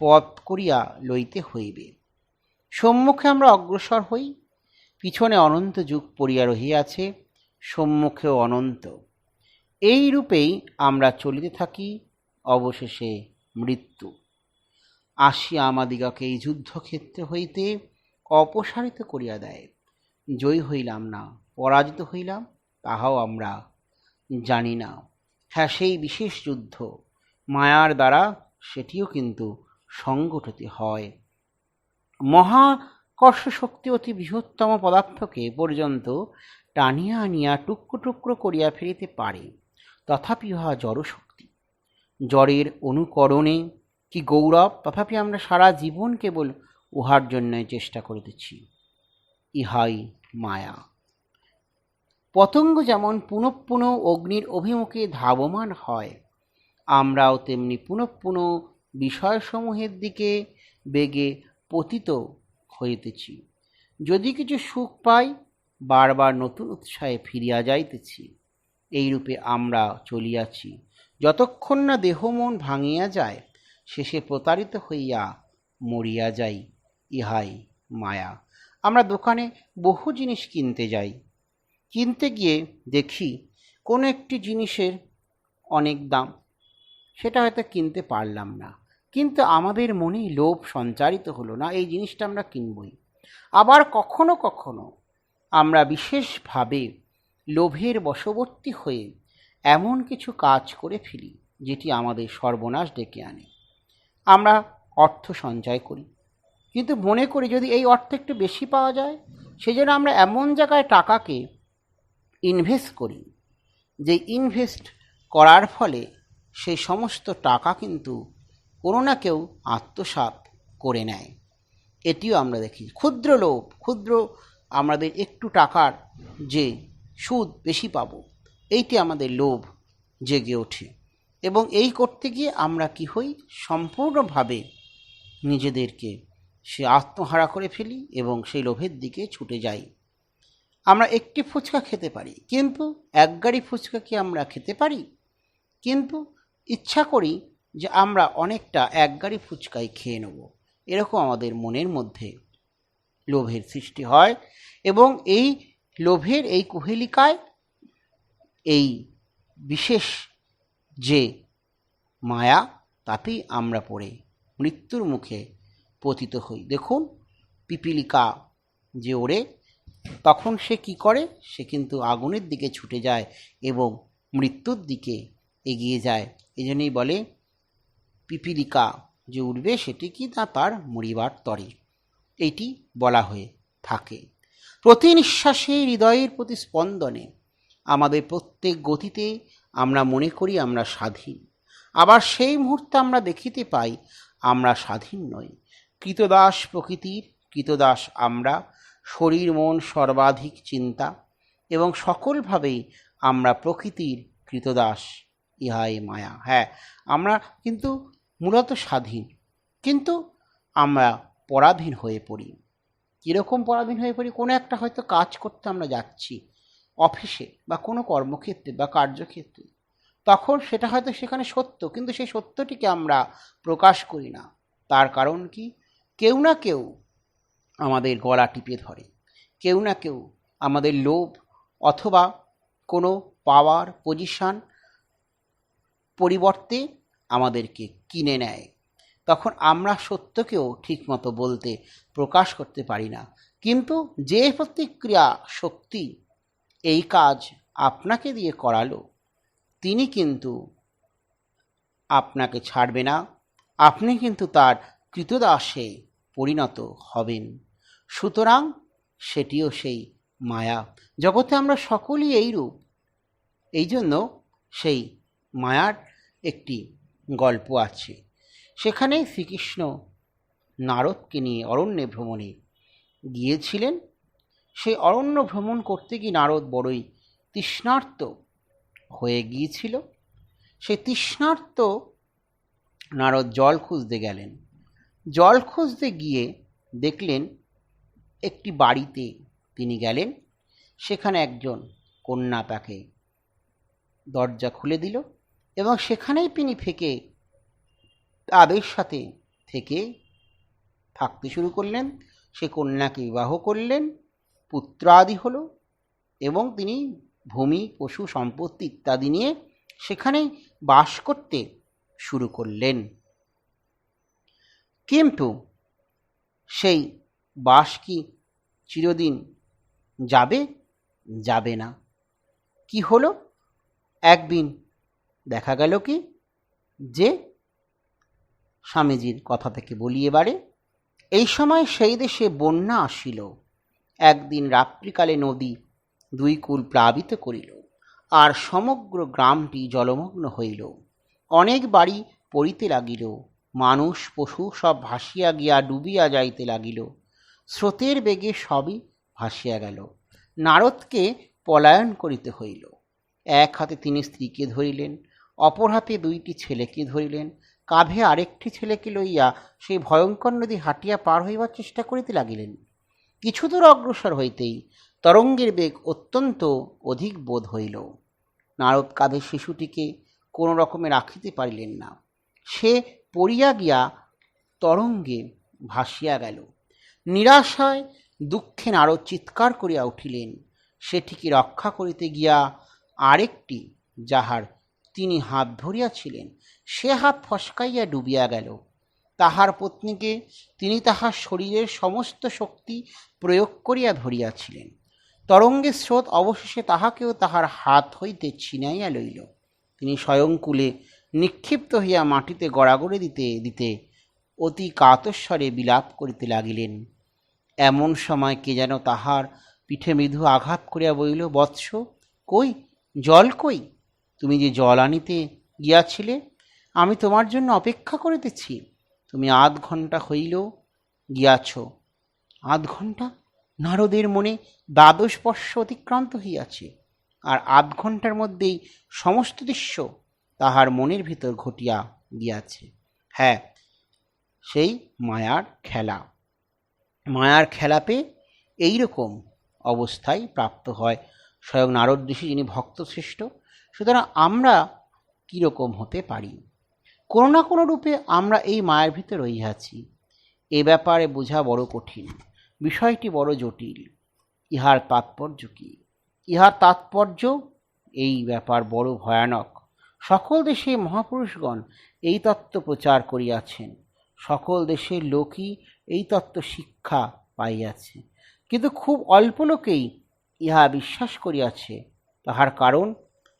Speaker 1: পথ করিয়া লইতে হইবে। সম্মুখে আমরা অগ্রসর হই, পিছনে অনন্ত যুগ পড়িয়া রহিয়াছে, সম্মুখেও অনন্ত। এই রূপেই আমরা চলিতে থাকি, অবশেষে মৃত্যু আসিয়া আমাদিগকে এই যুদ্ধক্ষেত্র হইতে অপসারিত করিয়া দেয়। জয়ী হইলাম না, পরাজিত হইলাম, তাহাও আমরা জানি না। হ্যাঁ, সেই বিশেষ যুদ্ধ মায়ার দ্বারা সেটিও কিন্তু সংগঠিত হয়। মহাকর্ষ শক্তি অতি বৃহত্তম পদার্থকে পর্যন্ত টানিয়া আনিয়া টুকরো টুকরো করিয়া ফেলিতে পারে, তথাপি উহা জড়শক্তি। জড়ের অনুকরণে কি গৌরব, তথাপি আমরা সারা জীবন কেবল উহার জন্যই চেষ্টা করিতেছি। ইহাই মায়া। পতঙ্গ যেমন পুনঃ পুনঃ অগ্নির অভিমুখে ধাবমান হয়, আমরাও তেমনি পুনঃ পুনঃ বিষয়সমূহের দিকে বেগে পতিত হইতেছি। যদি কিছু সুখ পাই, বারবার নতুন উৎসাহে ফিরিয়া যাইতেছি। এইরূপে আমরা চলিয়াছি, যতক্ষণ না দেহ মন ভাঙিয়া যায়, শেষে প্রতারিত হইয়া মরিয়া যাই। ইহাই মায়া। আমরা দোকানে বহু জিনিস কিনতে যাই, কিনতে গিয়ে দেখি কোনো একটি জিনিসের অনেক দাম, সেটা হয়তো কিনতে পারলাম না, কিন্তু আমাদের মনেই লোভ সঞ্চারিত হলো না, এই জিনিসটা আমরা কিনবই। আবার কখনো কখনো আমরা বিশেষভাবে লোভের বশবর্তী হয়ে এমন কিছু কাজ করে ফেলি যেটি আমাদের সর্বনাশ ডেকে আনে। আমরা অর্থ সঞ্চয় করি, কিন্তু মনে করি যদি এই অর্থ একটু বেশি পাওয়া যায়, সেজন্য আমরা এমন জায়গায় টাকাকে ইনভেস্ট করি, যে ইনভেস্ট করার ফলে সেই সমস্ত টাকা কিন্তু কোনো না কেউ আত্মসাৎ করে নেয়। এটিও আমরা দেখি। ক্ষুদ্র লোভ, ক্ষুদ্র আমাদের একটু টাকার যে সুদ বেশি পাবো, এইটি আমাদের লোভ জেগে ওঠে, এবং এই করতে গিয়ে আমরা কি হই, সম্পূর্ণভাবে নিজেদেরকে সে আত্মহারা করে ফেলি এবং সেই লোভের দিকে ছুটে যাই। আমরা একটি ফুচকা খেতে পারি, কিন্তু এক গাড়ি ফুচকা কি আমরা খেতে পারি? কিন্তু ইচ্ছা করি যে আমরা অনেকটা এক গাড়ি ফুচকাই খেয়ে নেব। এরকম আমাদের মনের মধ্যে লোভের সৃষ্টি হয়, এবং এই লোভের এই কুহেলিকায় এই বিশেষ যে মায়া, তাতেই আমরা পড়ে মৃত্যুর মুখে পতিত হই। দেখুন, পিপীলিকা যে ওড়ে, তখন সে কি করে, সে কিন্তু আগুনের দিকে ছুটে যায় এবং মৃত্যুর দিকে এগিয়ে যায়। এই জন্যই বলে পিপীলিকা যে উঠবে সেটি কি না, তার মরিবার তরে, এইটি বলা হয়ে থাকে। প্রতি নিঃশ্বাসে হৃদয়ের প্রতি স্পন্দনে আমাদের প্রত্যেক গতিতে আমরা মনে করি আমরা স্বাধীন, আবার সেই মুহূর্তে আমরা দেখিতে পাই আমরা স্বাধীন নই। কৃতদাস প্রকৃতির, কৃতদাস আমরা, শরীর মন সর্বাধিক চিন্তা, এবং সকলভাবেই আমরা প্রকৃতির কৃতদাস। ইহাই মায়া। হ্যাঁ, আমরা কিন্তু মূলত স্বাধীন, কিন্তু আমরা পরাধীন হয়ে পড়ি। কীরকম পরাধীন হয়ে পড়ি? কোনো একটা হয়তো কাজ করতে আমরা যাচ্ছি অফিসে বা কোনো কর্মক্ষেত্রে বা কার্যক্ষেত্রে, তখন সেটা হয়তো সেখানে সত্য, কিন্তু সেই সত্যটিকে আমরা প্রকাশ করি না। তার কারণ কি? কেউ না কেউ আমাদের গলা টিপে ধরে, কেউ না কেউ আমাদের লোভ অথবা কোনো পাওয়ার পজিশন পরিবর্তে আমাদেরকে কিনে নেয়। তখন আমরা সত্যকেও ঠিকমতো বলতে প্রকাশ করতে পারি না, কিন্তু যে প্রতিক্রিয়া শক্তি এই কাজ আপনাকে দিয়ে করালো, তিনি কিন্তু আপনাকে ছাড়বে না, আপনি কিন্তু তার কৃতদাসে পরিণত হবেন। সুতরাং সেটিও সেই মায়া। জগতে আমরা সকলেই এইরূপ। এই জন্য সেই মায়ার একটি গল্প আছে। সেখানে শ্রীকৃষ্ণ নারদকে নিয়ে অরণ্যে ভ্রমণে গিয়েছিলেন। সেই অরণ্য ভ্রমণ করতে গিয়ে নারদ বড়ই তৃষ্ণার্ত হয়ে গিয়েছিল। সেই তৃষ্ণার্ত নারদ জল খুঁজতে গেলেন। জল খুঁজতে গিয়ে দেখলেন একটি বাড়িতে তিনি গেলেন, সেখানে একজন কন্যা তাকে দরজা খুলে দিল এবং সেখানেই তিনি তাদের সাথে থেকে থাকতে শুরু করলেন। সে কন্যাকে বিবাহ করলেন, পুত্রাদি হলো এবং তিনি ভূমি, পশু, সম্পত্তি ইত্যাদি নিয়ে সেখানেই বাস করতে শুরু করলেন। কিন্তু সেই বাস কি চিরদিন যাবে? যাবে না। কি হলো? একদিন দেখা গেল কি যে, স্বামীজির কথা থেকে বলি এবারে, এই সময় সেই দেশে বন্যা আসিল। একদিন রাত্রিকালে নদী দুই কূল প্লাবিত করিল, আর সমগ্র গ্রামটি জলমগ্ন হইল। অনেক বাড়ি পড়িতে লাগিল, মানুষ পশু সব ভাসিয়া গিয়া ডুবিয়া যাইতে লাগিল। স্রোতের বেগে সবই ভাসিয়া গেল। নারদকে পলায়ন করিতে হইল। এক হাতে তিনি স্ত্রীকে ধরিলেন, অপর হাতে দুইটি ছেলেকে ধরিলেন। কাঁধে আরেকটি ছেলেকে লইয়া সেই ভয়ঙ্কর নদী হাঁটিয়া পার হইবার চেষ্টা করিতে লাগিলেন। কিছু দূর অগ্রসর হইতেই তরঙ্গের বেগ অত্যন্ত অধিক বোধ হইল। নারদ কাঁধে শিশুটিকে কোনো রকমে রাখিতে পারিলেন না। সে পড়িয়া গিয়া তরঙ্গে ভাসিয়া গেল। নিরাশায় দুঃখে নারদ চিৎকার করিয়া উঠিলেন। সেটিকে রক্ষা করিতে গিয়া আরেকটি, যাহার তিনি হাত ধরিয়াছিলেন, সে হাত ফসকাইয়া ডুবিয়া গেল। তাহার পত্নীকে তিনি তাহার শরীরের সমস্ত শক্তি প্রয়োগ করিয়া ধরিয়াছিলেন। তরঙ্গের স্রোত অবশেষে তাহাকেও তাহার হাত হইতে ছিনাইয়া লইল। তিনি স্বয়ংকুলে নিক্ষিপ্ত হইয়া মাটিতে গড়াগড়ি দিতে দিতে অতি কাতস্বরে বিলাপ করিতে লাগিলেন। এমন সময় কে যেন তাহার পিঠে মৃদু আঘাত করিয়া বলিল, বৎস, কই জল কই? তুমি যে জল আনিতে গিয়াছিলে, আমি তোমার জন্য অপেক্ষা করিতেছি। তুমি আধ ঘণ্টা হইল গিয়াছ। আধ ঘণ্টা? নারদের মনে দ্বাদশ বর্ষ অতিক্রান্ত হইয়াছে, আর আধ ঘণ্টার মধ্যেই সমস্ত দৃশ্য তাহার মনের ভিতর ঘটিয়া গিয়াছে। হ্যাঁ, সেই মায়ার খেলা। মায়ার খেলাপে এইরকম অবস্থায় প্রাপ্ত হয় স্বয়ং নারদ ঋষি, যিনি ভক্তশ্রেষ্ঠ। সুতরাং আমরা কীরকম হতে পারি? কোনো না কোনো রূপে আমরা এই মায়ের ভিতরে রহিয়াছি। এ ব্যাপারে বোঝা বড় কঠিন, বিষয়টি বড় জটিল। ইহার তাৎপর্য কি? ইহার তাৎপর্য এই ব্যাপার বড় ভয়ানক। সকল দেশে মহাপুরুষগণ এই তত্ত্ব প্রচার করিয়াছেন, সকল দেশের লোকই এই তত্ত্ব শিক্ষা পাইয়াছে, কিন্তু খুব অল্প লোকেই ইহা বিশ্বাস করিয়াছে। তাহার কারণ,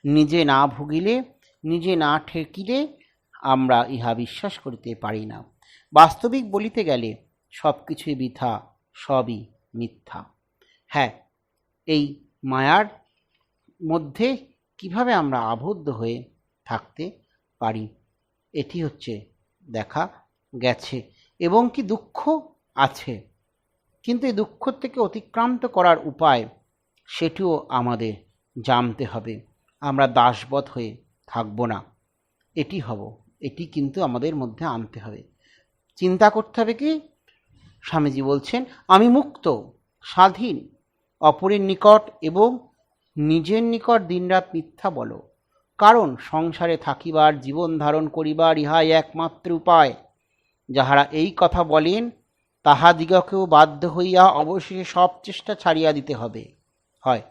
Speaker 1: নিজে না ভুগিলে, নিজে না ঠেকিলে আমরা ইহা বিশ্বাস করিতে পারি না। বাস্তবিক বলিতে গেলে সব কিছুই বৃথা, সবই মিথ্যা। হ্যাঁ, এই মায়ার মধ্যে কিভাবে আমরা আবদ্ধ হয়ে থাকতে পারি, এটি হচ্ছে দেখা গেছে। এবং কি দুঃখ আছে, কিন্তু এই দুঃখ থেকে অতিক্রান্ত করার উপায়, সেটিও আমাদের জানতে হবে। আমরা দাসবৎ হয়ে থাকব না, এটি কিন্তু আমাদের মধ্যে আনতে হবে। চিন্তা করতে হবে কি? স্বামীজি বলছেন, আমি মুক্ত, স্বাধীন। অপরের নিকট এবং নিজের নিকট দিনরাত মিথ্যা বলো, কারণ সংসারে থাকিবার, জীবন ধারণ করিবার ইহাই একমাত্র উপায়। যাহারা এই কথা বলেন, তাহাদিগকেও বাধ্য হইয়া অবশেষে সব চেষ্টা ছাড়িয়া দিতে হবে হয়।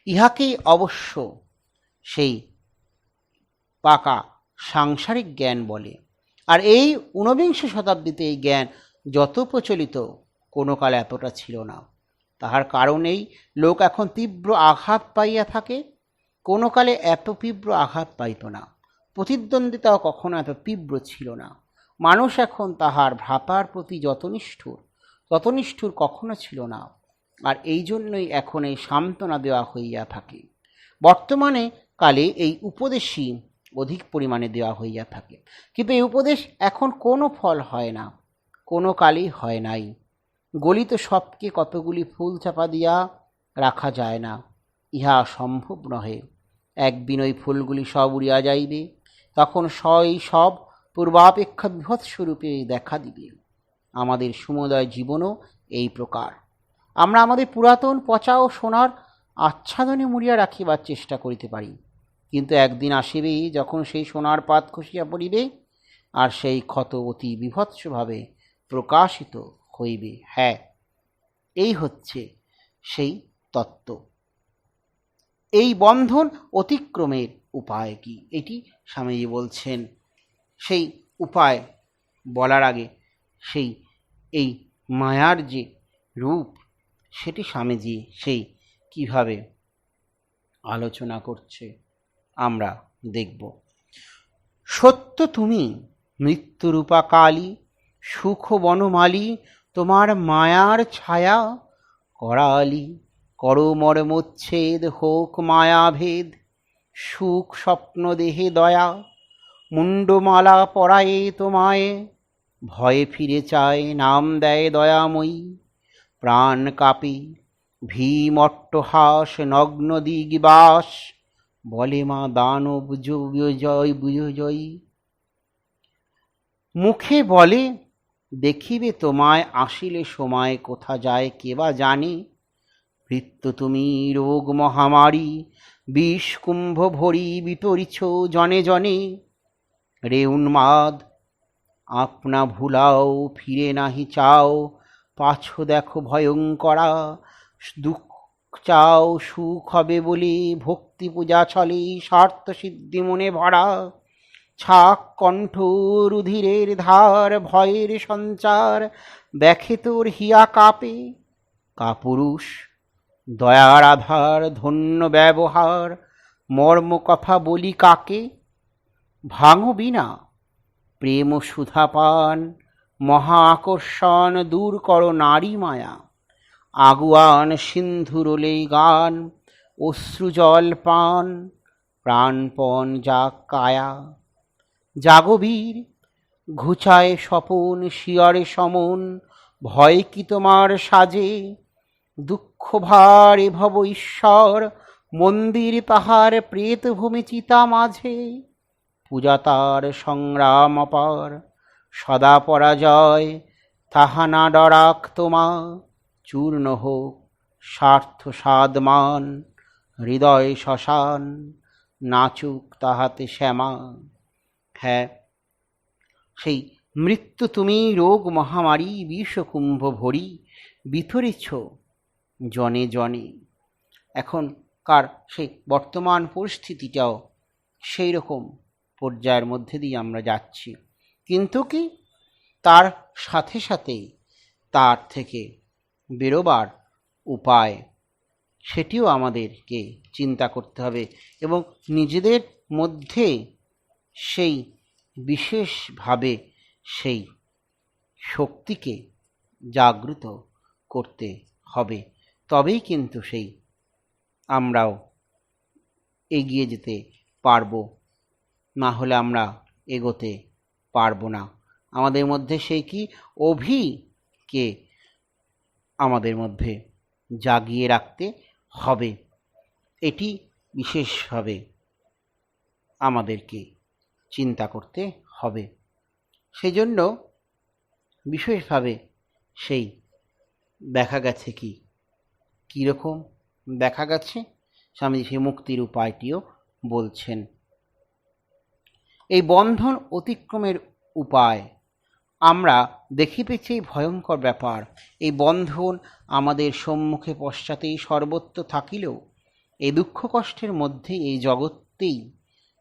Speaker 1: ইহাকেই অবশ্য সেই পাকা সাংসারিক জ্ঞান বলে। আর এই ঊনবিংশ শতাব্দীতে এই জ্ঞান যত প্রচলিত, কোনো কালে এতটা ছিল না। তাহার কারণেই লোক এখন তীব্র আঘাত পাইয়া থাকে, কোনো কালে এত তীব্র আঘাত পাইত না। প্রতিদ্বন্দ্বিতাও কখনো এত তীব্র ছিল না। মানুষ এখন তাহার ভ্রাতার প্রতি যত নিষ্ঠুর কখনো ছিল না। আর এই জন্যই এখন এই সান্ত্বনা দেওয়া হইয়া থাকে। বর্তমানে কালে এই উপদেশই অধিক পরিমাণে দেওয়া হইয়া থাকে, কিন্তু এই উপদেশ এখন কোনো ফল হয় না, কোনো কালেই হয় নাই। গলিত সবকে কতগুলি ফুল চাপা দিয়া রাখা যায় না, ইহা সম্ভব নহে। একদিন ওই ফুলগুলি সব উড়িয়া যাইবে, তখন সব পূর্বাপেক্ষা বিভৎস্বরূপে দেখা দিবে। আমাদের সমুদয় জীবনও এই প্রকার। আমরা আমাদের পুরাতন পচা ও সোনার আচ্ছাদনে মুড়িয়া রাখিবার চেষ্টা করিতে পারি, কিন্তু একদিন আসিবে যখন সেই সোনার পাত খসিয়া পড়িবে, আর সেই ক্ষত অতি বিভৎসভাবে প্রকাশিত হইবে। হ্যাঁ, এই হচ্ছে সেই তত্ত্ব। এই বন্ধন অতিক্রমের উপায় কি, এটি স্বামীজি বলছেন। সেই উপায় বলার আগে এই মায়ার যে রূপ, সেটি স্বামীজি সেই কিভাবে আলোচনা করছে আমরা দেখব। সত্য তুমি মৃত্যুরূপা কালী, সুখ বনমালী, তোমার মায়ার ছায়া করালি। করো মর্মচ্ছেদ, হোক মায়াভেদ, সুখ স্বপ্ন দেহে দয়া। মুন্ডমালা পরায়ে তোমায়, ভয়ে ফিরে চায়, নাম দেয় দয়াময়ী। প্রাণ কাপে ভীম অট্টহাস, নগ্ন দিগবাস, বলে মা দানব জয়ী। মুখে বলে দেখিবে তোমায়, আসিলে সময় কোথা যায় কে বা জানে। মৃত্যু তুমি রোগ মহামারী, বিষ কুম্ভ ভরি বিতরিছ জনে জনে। রে উন্মাদ আপনা ভুলাও, ফিরে নাহি চাও, পাছ দেখো ভয়ঙ্করা। দুঃখ চাও সুখ হবে বলে, ভক্তি পূজা চলে, স্বার্থ সিদ্ধি মনে ভরা। ছাক কণ্ঠ রুধিরের ধার, ভয়ের সঞ্চার, দেখে তোর হিয়া কাঁপে। কাপুরুষ দয়ার আধার, ধন্য ব্যবহার, মর্ম কথা বলি কাকে। ভাঙো বিনা প্রেম সুধা পান, মহা আকর্ষণ দূর করো নারী মায়া। আগুয়ান সিন্ধুরলে গান, অশ্রুজল পান, প্রাণপণ যাক কায়া। জাগবীর ঘুচায় স্বপন, শিয়রে সমন, ভয় কি তোমার সাজে। দুঃখ ভারে ভব ঈশ্বর, মন্দির তাহার প্রেতভূমি চিতা মাঝে। পূজা তার সংগ্রাম অপার, সদা পরাজয়, তাহা না ডরাক তোমা। চূর্ণ হোক স্বার্থ সাদমান, হৃদয় শ্মশান, নাচুক তাহাতে শ্যামা। হ্যাঁ, সেই মৃত্যু তুমি রোগ মহামারী, বিষকুম্ভ ভরি, বিতরিছ জনে জনে। এখনকার সেই বর্তমান পরিস্থিতিটাও সেই রকম পর্যায়ের মধ্যে দিয়ে আমরা যাচ্ছি, কিন্তু কি তার সাথে সাথে তার থেকে বেরোবার উপায়, সেটিও আমাদেরকে চিন্তা করতে হবে এবং নিজেদের মধ্যে সেই বিশেষভাবে সেই শক্তিকে জাগ্রত করতে হবে। তবেই কিন্তু সেই আমরাও এগিয়ে যেতে পারবো, না হলে আমরা এগোতে পারবো না। আমাদের মধ্যে সেই কি অভিকে আমাদের মধ্যে জাগিয়ে রাখতে হবে, এটি বিশেষভাবে আমাদেরকে চিন্তা করতে হবে। সেই জন্য বিশেষভাবে সেই দেখা গেছে কীরকম দেখা গেছে, স্বামীজি সেই মুক্তির উপায়টিও বলছেন। এই বন্ধন অতিক্রমের উপায় আমরা দেখি পেয়েছি ভয়ঙ্কর ব্যাপার। এই বন্ধন আমাদের সম্মুখে পশ্চাতেই সর্বত্র থাকিলেও এই দুঃখ কষ্টের মধ্যে এই জগৎতেই,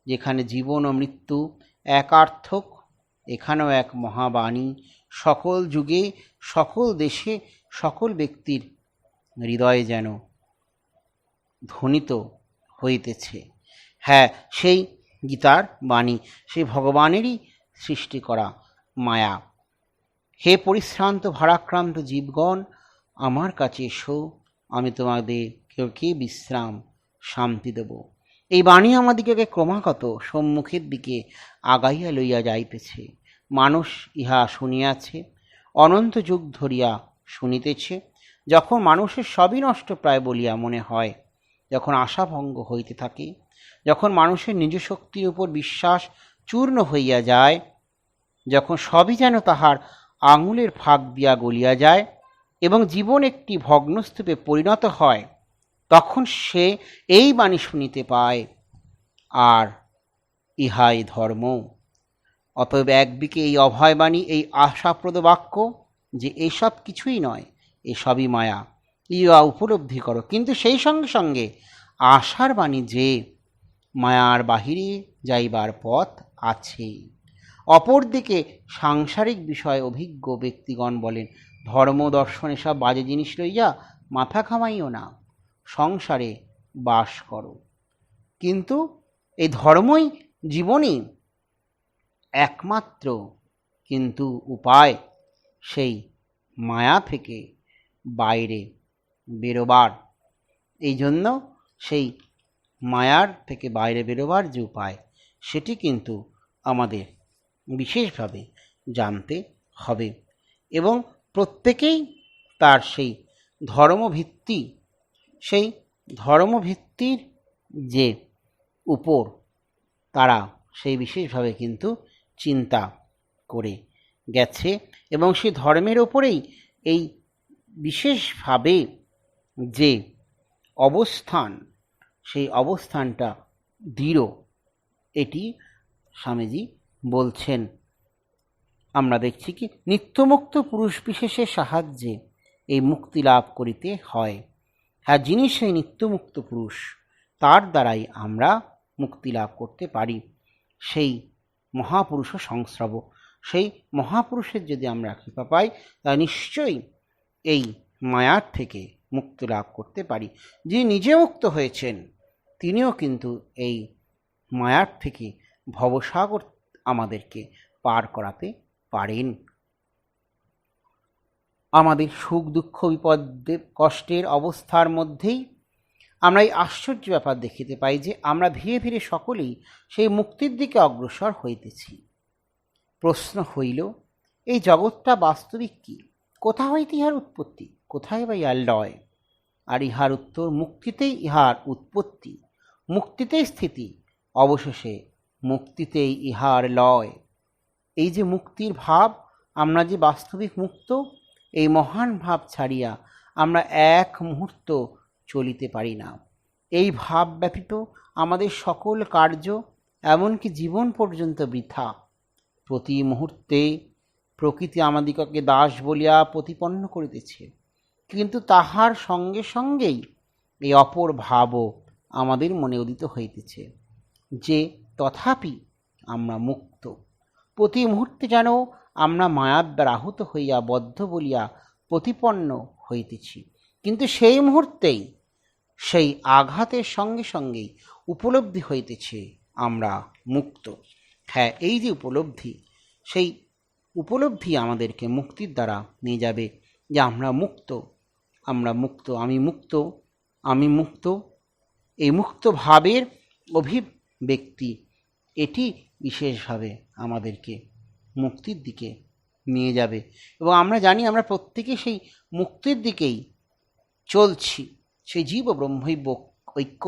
Speaker 1: যেখানে জীবন ও মৃত্যু একার্থক, এখানেও এক মহাবাণী সকল যুগে, সকল দেশে, সকল ব্যক্তির হৃদয়ে যেন ধ্বনিত হইতেছে। হ্যাঁ, সেই গীতার বাণী, সেই ভগবানেরই সৃষ্টি করা মায়া। হে পরিশ্রান্ত ভারাক্রান্ত জীবগণ, আমার কাছে এসো, আমি তোমাদেরকে বিশ্রাম শান্তি দেব। এই বাণী আমাদিগকে ক্রমাগত সম্মুখের দিকে আগাইয়া লইয়া যাইতেছে। মানুষ ইহা শুনিয়াছে, অনন্ত যুগ ধরিয়া শুনিতেছে। যখন মানুষের সবই নষ্ট প্রায় বলিয়া মনে হয়, যখন আশাভঙ্গ হইতে থাকে, যখন মানুষের নিজ শক্তির উপর বিশ্বাস চূর্ণ হইয়া যায়, যখন সবই যেন তাহার আঙুলের ফাঁক দিয়া গলিয়া যায় এবং জীবন একটি ভগ্নস্তূপে পরিণত হয়, তখন সে এই বাণী শুনিতে পায়, আর ইহাই ধর্ম। অতএব একদিকে এই অভয়বাণী, এই আশাপ্রদ বাক্য যে এসব কিছুই নয়, এসবই মায়া, ইহা উপলব্ধি করো। কিন্তু সেই সঙ্গে সঙ্গে আশার বাণী যে মায়ার বাহিরে যাইবার পথ আছে। অপরদিকে সাংসারিক বিষয়ে অভিজ্ঞ ব্যক্তিগণ বলেন, ধর্ম দর্শন এসব বাজে জিনিস লইয়া মাথা ঘামাইও না, সংসারে বাস করো। কিন্তু এই ধর্মই জীবনই একমাত্র কিন্তু উপায় সেই মায়া থেকে বাইরে বেরোবার। এই জন্য সেই মায়ার থেকে বাইরে বেরোবার যে উপায়, সেটি কিন্তু আমাদের বিশেষভাবে জানতে হবে এবং প্রত্যেকেই তার সেই ধর্মভিত্তি, সেই ধর্মভিত্তির যে উপর তারা সেই বিশেষভাবে কিন্তু চিন্তা করে গেছে এবং সেই ধর্মের ওপরেই এই বিশেষভাবে যে অবস্থান, সেই অবস্থানটা দৃঢ়, এটি স্বামীজি বলছেন। আমরা দেখছি কি নিত্যমুক্ত পুরুষ বিশেষের সাহায্যে এই মুক্তি লাভ করিতে হয়। হ্যাঁ, যিনি সেই নিত্যমুক্ত পুরুষ, তার দ্বারাই আমরা মুক্তি লাভ করতে পারি। সেই মহাপুরুষ সংস্রব, সেই মহাপুরুষের যদি আমরা কৃপা পাই, তা নিশ্চয়ই এই মায়ার থেকে মুক্তি লাভ করতে পারি। যিনি নিজে মুক্ত হয়েছেন, তিনিও কিন্তু এই মায়ার থেকে ভবসাগর আমাদেরকে পার করাতে পারেন। আমাদের সুখ দুঃখ বিপদে কষ্টের অবস্থার মধ্যেই আমরা এই আশ্চর্য ব্যাপার দেখিতে পাই যে আমরা ধীরে ধীরে সকলেই সেই মুক্তির দিকে অগ্রসর হইতেছি। প্রশ্ন হইল, এই জগৎটা বাস্তবিক কি? কোথা হইতে ইহার উৎপত্তি? কোথায় বা ইহার লয়? আর ইহার উত্তর, মুক্তিতেই ইহার উৎপত্তি, মুক্তিতেই স্থিতি, অবশেষে মুক্তিতেই ইহার লয়। এই যে মুক্তির ভাব, আমরা যে বাস্তবিক মুক্ত, এই মহান ভাব ছাড়িয়া আমরা এক মুহূর্ত চলিতে পারি না। এই ভাব ব্যতীত আমাদের সকল কার্য, এমনকি জীবন পর্যন্ত বৃথা। প্রতি মুহূর্তে প্রকৃতি আমাদিগকে দাস বলিয়া প্রতিপন্ন করিতেছে, কিন্তু তাহার সঙ্গে সঙ্গেই এই অপর ভাবও আমাদের মনে উদিত হইতেছে যে তথাপি আমরা মুক্ত। প্রতি মুহূর্তে যেন আমরা মায়ার দ্বারা আহত হইয়া বদ্ধ বলিয়া প্রতিপন্ন হইতেছি, কিন্তু সেই মুহূর্তেই সেই আঘাতের সঙ্গে সঙ্গেই উপলব্ধি হইতেছে আমরা মুক্ত। হ্যাঁ, এই যে উপলব্ধি, সেই উপলব্ধি আমাদেরকে মুক্তির দ্বারা নিয়ে যাবে যে আমরা মুক্ত, আমরা মুক্ত, আমি মুক্ত, আমি মুক্ত। এই মুক্ত ভাবের অভিব্যক্তি, এটি বিশেষভাবে আমাদেরকে মুক্তির দিকে নিয়ে যাবে এবং আমরা জানি আমরা প্রত্যেকে সেই মুক্তির দিকেই চলছি। সেই জীব ব্রহ্মৈব ঐক্য,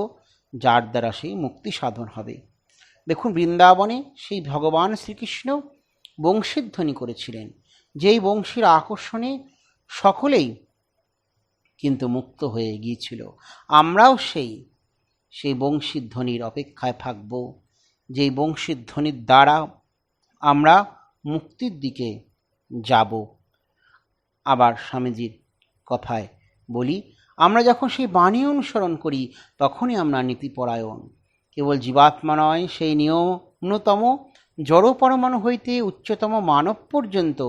Speaker 1: যার দ্বারা সেই মুক্তি সাধন হবে। দেখুন, বৃন্দাবনে সেই ভগবান শ্রীকৃষ্ণ বংশীর ধ্বনি করেছিলেন, যেই বংশীর আকর্ষণে সকলেই কিন্তু মুক্ত হয়ে গিয়েছিল। আমরাও সেই বংশীর ধ্বনির অপেক্ষায় থাকব, যেই বংশীর ধ্বনির দ্বারা আমরা মুক্তির দিকে যাব। আবার স্বামীজির কথায় বলি, আমরা যখন সেই বাণী অনুসরণ করি, তখনই আমরা নীতিপরায়ণ। কেবল জীবাত্মা নয়, সেই ন্যূনতম জড় পরমাণু হইতে উচ্চতম মানব পর্যন্ত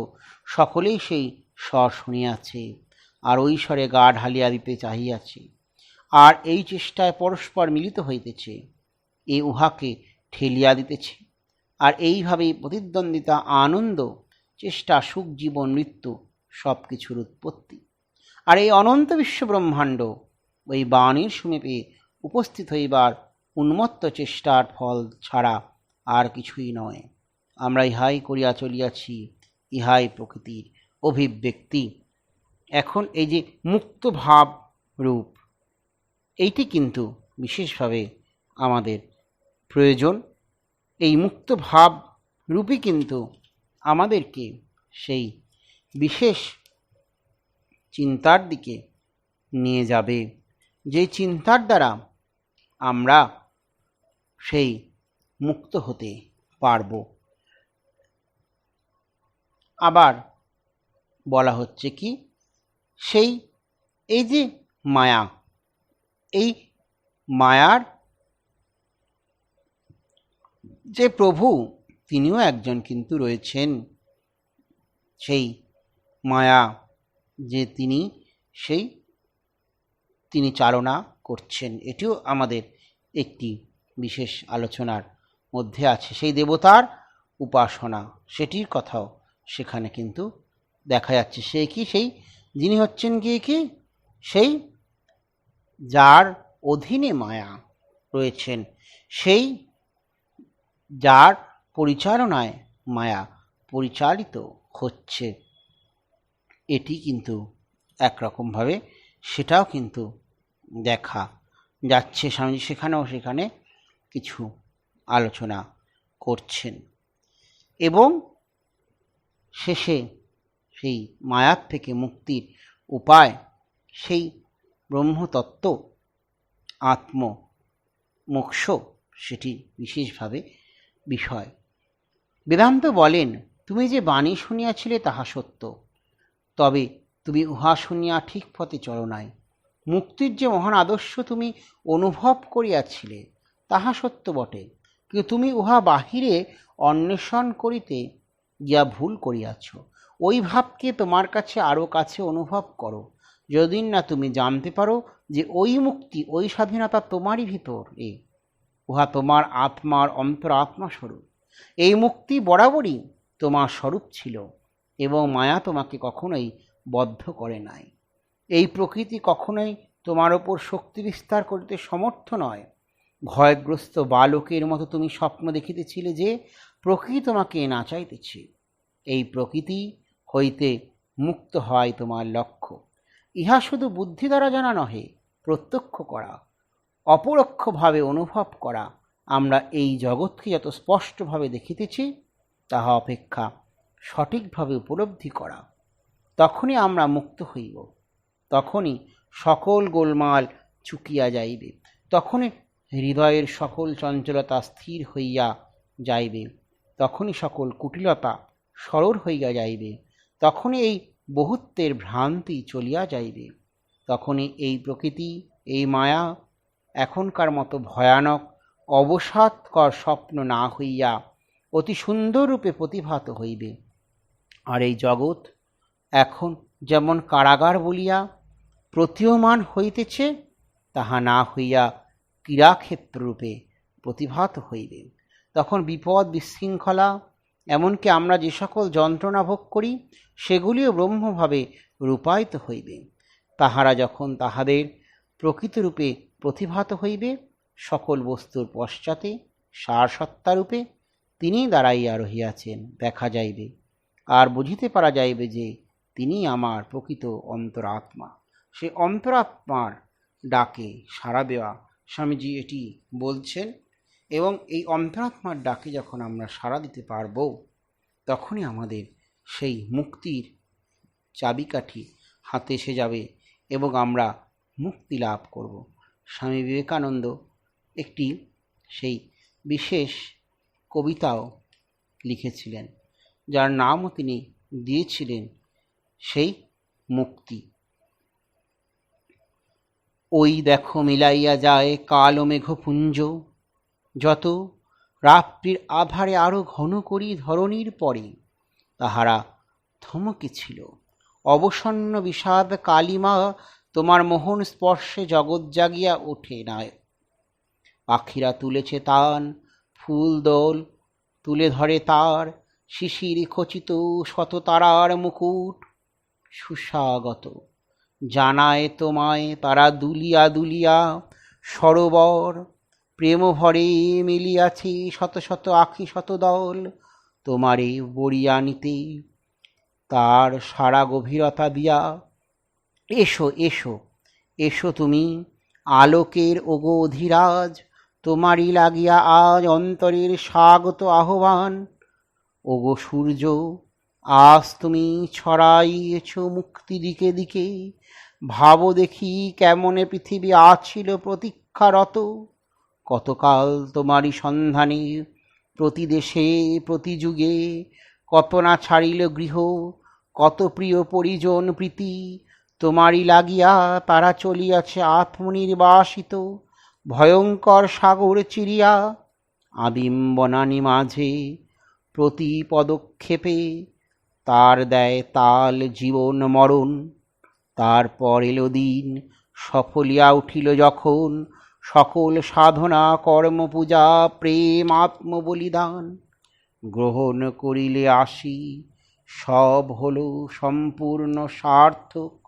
Speaker 1: সকলেই সেই স্বর শুনিয়াছে, আর ওই স্বরে গা ঢালিয়া দিতে চাহিয়াছে, আর এই চেষ্টায় পরস্পর মিলিত হইতেছে, এ উহাকে ঠেলিয়া দিতেছে। আর এইভাবেই প্রতিদ্বন্দ্বিতা, আনন্দ, চেষ্টা, সুখ, জীবন, মৃত্যু সব কিছুর উৎপত্তি। আর এই অনন্ত বিশ্ব ব্রহ্মাণ্ড ওই বাণীর সমীপে উপস্থিত হইবার উন্মত্ত চেষ্টার ফল ছাড়া আর কিছুই নয়। আমরা ইহাই করিয়া চলিয়াছি, ইহাই প্রকৃতির অভিব্যক্তি। এখন এই যে মুক্ত ভাব রূপ, এইটি কিন্তু বিশেষভাবে আমাদের প্রয়োজন। এই মুক্ত ভাব রূপই কিন্তু আমাদেরকে সেই বিশেষ চিন্তার দিকে নিয়ে যাবে, যে চিন্তার দ্বারা আমরা সেই মুক্ত হতে পারব। আবার বলা হচ্ছে কি, সেই এই যে মায়া, এই মায়ার যে প্রভু, তিনিও একজন কিন্তু রয়েছেন। সেই মায়া যে তিনি চালনা করছেন, এটিও আমাদের একটি বিশেষ আলোচনার মধ্যে আছে। সেই দেবতার উপাসনা, সেটির কথাও সেখানে কিন্তু দেখা যাচ্ছে। সে কি, সেই যিনি হচ্ছেন গিয়ে কি, সেই যার অধীনে মায়া রয়েছেন, সেই যার পরিচালনায় মায়া পরিচালিত হচ্ছে, এটি কিন্তু একরকমভাবে সেটাও কিন্তু দেখা যাচ্ছে। স্বামীজি সেখানে কিছু আলোচনা করছেন এবং শেষে সেই মায়ার থেকে মুক্তির উপায়, সেই ব্রহ্মতত্ত্ব, আত্মমোক্ষ, সেটি বিশেষভাবে বিষয়। বেদান্ত বলেন, তুমি যে বাণী শুনিয়াছিলে তাহা সত্য, তবে তুমি উহা শুনিয়া ঠিক পথে চলো নাই। মুক্তির যে মহান আদর্শ তুমি অনুভব করিয়াছিলে তাহা সত্য বটে, কিন্তু তুমি উহা বাহিরে অন্বেষণ করিতে গিয়া ভুল করিয়াছ। ওই ভাবকে তোমার কাছে আরও কাছে অনুভব করো, যদিন না তুমি জানতে পারো যে ওই মুক্তি, ওই স্বাধীনতা তোমারই ভিতরে, উহা তোমার আত্মার অন্তরাত্মা স্বরূপ। এই মুক্তি বরাবরই তোমার স্বরূপ ছিল এবং মায়া তোমাকে কখনোই বদ্ধ করে নাই। এই প্রকৃতি কখনোই তোমার ওপর শক্তি বিস্তার করিতে সমর্থ নয়। ভয়গ্রস্ত বালকের মতো তুমি স্বপ্ন দেখিতেছিলে যে প্রকৃতি তোমাকে নাচাইতেছে। এই প্রকৃতি হইতে মুক্ত হয় তোমার লক্ষ্য। ইহা শুধু বুদ্ধি দ্বারা জানা নহে, প্রত্যক্ষ করা, অপরোক্ষভাবে অনুভব করা। আমরা এই জগৎকে যত স্পষ্টভাবে দেখিতেছি তাহা অপেক্ষা সঠিকভাবে উপলব্ধি করা, তখনই আমরা মুক্ত হইব। তখনই সকল গোলমাল চুকিয়া যাইবে, তখনই হৃদয়ের সকল চঞ্চলতা স্থির হইয়া যাইবে, তখনই সকল কুটিলতা সরল হইয়া যাইবে, তখনই এই বহুত্বের ভ্রান্তি চলিয়া যাইবে, তখনই এই প্রকৃতি, এই মায়া এখনকার মতো ভয়ানক অবসাদকর স্বপ্ন না হইয়া অতি সুন্দর রূপে প্রতিভাত হইবে। আর এই জগৎ এখন যেমন কারাগার বলিয়া প্রতীয়মান হইতেছে, তাহা না হইয়া ক্রীড়াক্ষেত্ররূপে প্রতিভাত হইবে। তখন বিপদ, বিশৃঙ্খলা, এমনকি আমরা যে সকল যন্ত্রণা ভোগ করি, সেগুলিও ব্রহ্মভাবে রূপায়িত হইবে। তাহারা যখন তাহাদের প্রকৃতরূপে প্রতিভাত হইবে, সকল বস্তুর পশ্চাতে সারসত্তারূপে তিনি দাঁড়াইয়া রহিয়াছেন দেখা যাইবে, আর বুঝিতে পারা যাইবে যে তিনি আমার প্রকৃত অন্তরাত্মা। সে অন্তরাত্মার ডাকে সাড়া দেওয়া, স্বামীজি এটি বলছেন। এবং এই অন্তরাত্মার ডাকে যখন আমরা সাড়া দিতে পারব, তখনই আমাদের সেই মুক্তির চাবিকাঠি হাতে এসে যাবে এবং আমরা মুক্তি লাভ করব। স্বামী বিবেকানন্দ একটি সেই বিশেষ কবিতাও লিখেছিলেন, যার নামও তিনি দিয়েছিলেন সেই মুক্তি। ওই দেখো মিলাইয়া যায় কালো মেঘপুঞ্জ, যত রাত্রির আধারে আরো ঘন করি ধরণীর পরে তাহারা থমকেছিল। অবসন্ন বিষাদ কালিমা তোমার মোহন স্পর্শে জগৎ জাগিয়া ওঠে না। পাখিরা তুলেছে তান, ফুল দোল তুলে ধরে তার, শিশির খচিত শত তারার মুকুট সুস্বাগত জানায় তোমায় তারা দুলিয়া দুলিয়া। সরোবর প্রেম ভরে মিলিয়াছে শত শত আখি শত দল, তোমারে বড়িয়া নিতে তার সারা গভীরতা দিয়া। এসো এসো এসো তুমি আলোকের ওগো অধিরাজ, তোমারই লাগিয়া আজ অন্তরের স্বাগত আহ্বান। ওগো সূর্য, আজ তুমি ছড়াইয়েছ মুক্তি দিকে দিকে, ভাবো দেখি কেমনে পৃথিবী আছিল প্রতীক্ষারত। কতকাল তোমারই সন্ধানে প্রতি দেশে প্রতি যুগে, কত না ছাড়িল গৃহ, কত প্রিয় পরিজন প্রীতি, তোমারই লাগিয়া তারা চলিয়াছে আত্মনির্বাসিত ভয়ঙ্কর সাগর চিরিয়া। আদিম বনানী মাঝে প্রতি পদক্ষেপে তার দেয় তাল জীবন মরণ। তারপর এলো দিন সফলিয়া উঠিল যখন সকল সাধনা কর্ম পূজা প্রেম আত্মবলিদান। গ্রহণ করিলে আসি সব হলো সম্পূর্ণ সার্থক।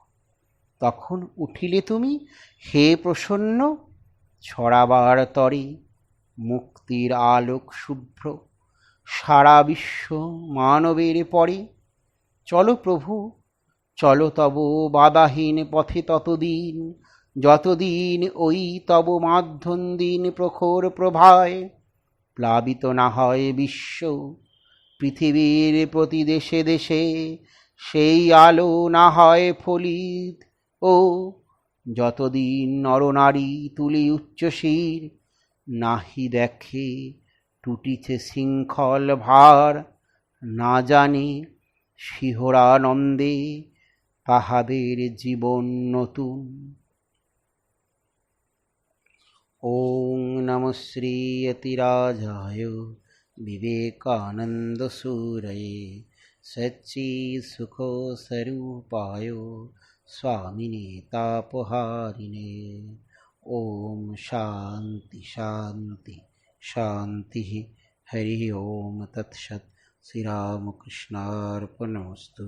Speaker 1: তখন উঠিলে তুমি হে প্রসন্ন, ছড়াবার তরে মুক্তির আলোক শুভ্র সারা বিশ্ব মানবের পরে। চলো প্রভু চলো তব বাধাহীন পথে ততদিন, যতদিন ওই তব মাধ্যম দিন প্রখর প্রভায় প্লাবিত না হয় বিশ্ব। পৃথিবীর প্রতি দেশে দেশে সেই আলো না হয় ফলিত ও, যতদিন নরনারী তুলি উচ্চশির নাহি দেখে টুটিছে শৃঙ্খল ভার, না জানে শিহরানন্দে তাহাদের জীবন নতুন। ওং নমঃ শ্রী यतिराजाय विवेकानन्दसूरये सच्चित्सुखस्वरूपाय स्वामिने तापहारिणे। ओम शांति शांति शांति। हरि ओम तत्सत्। श्री रामकृष्णार्पणमस्तु।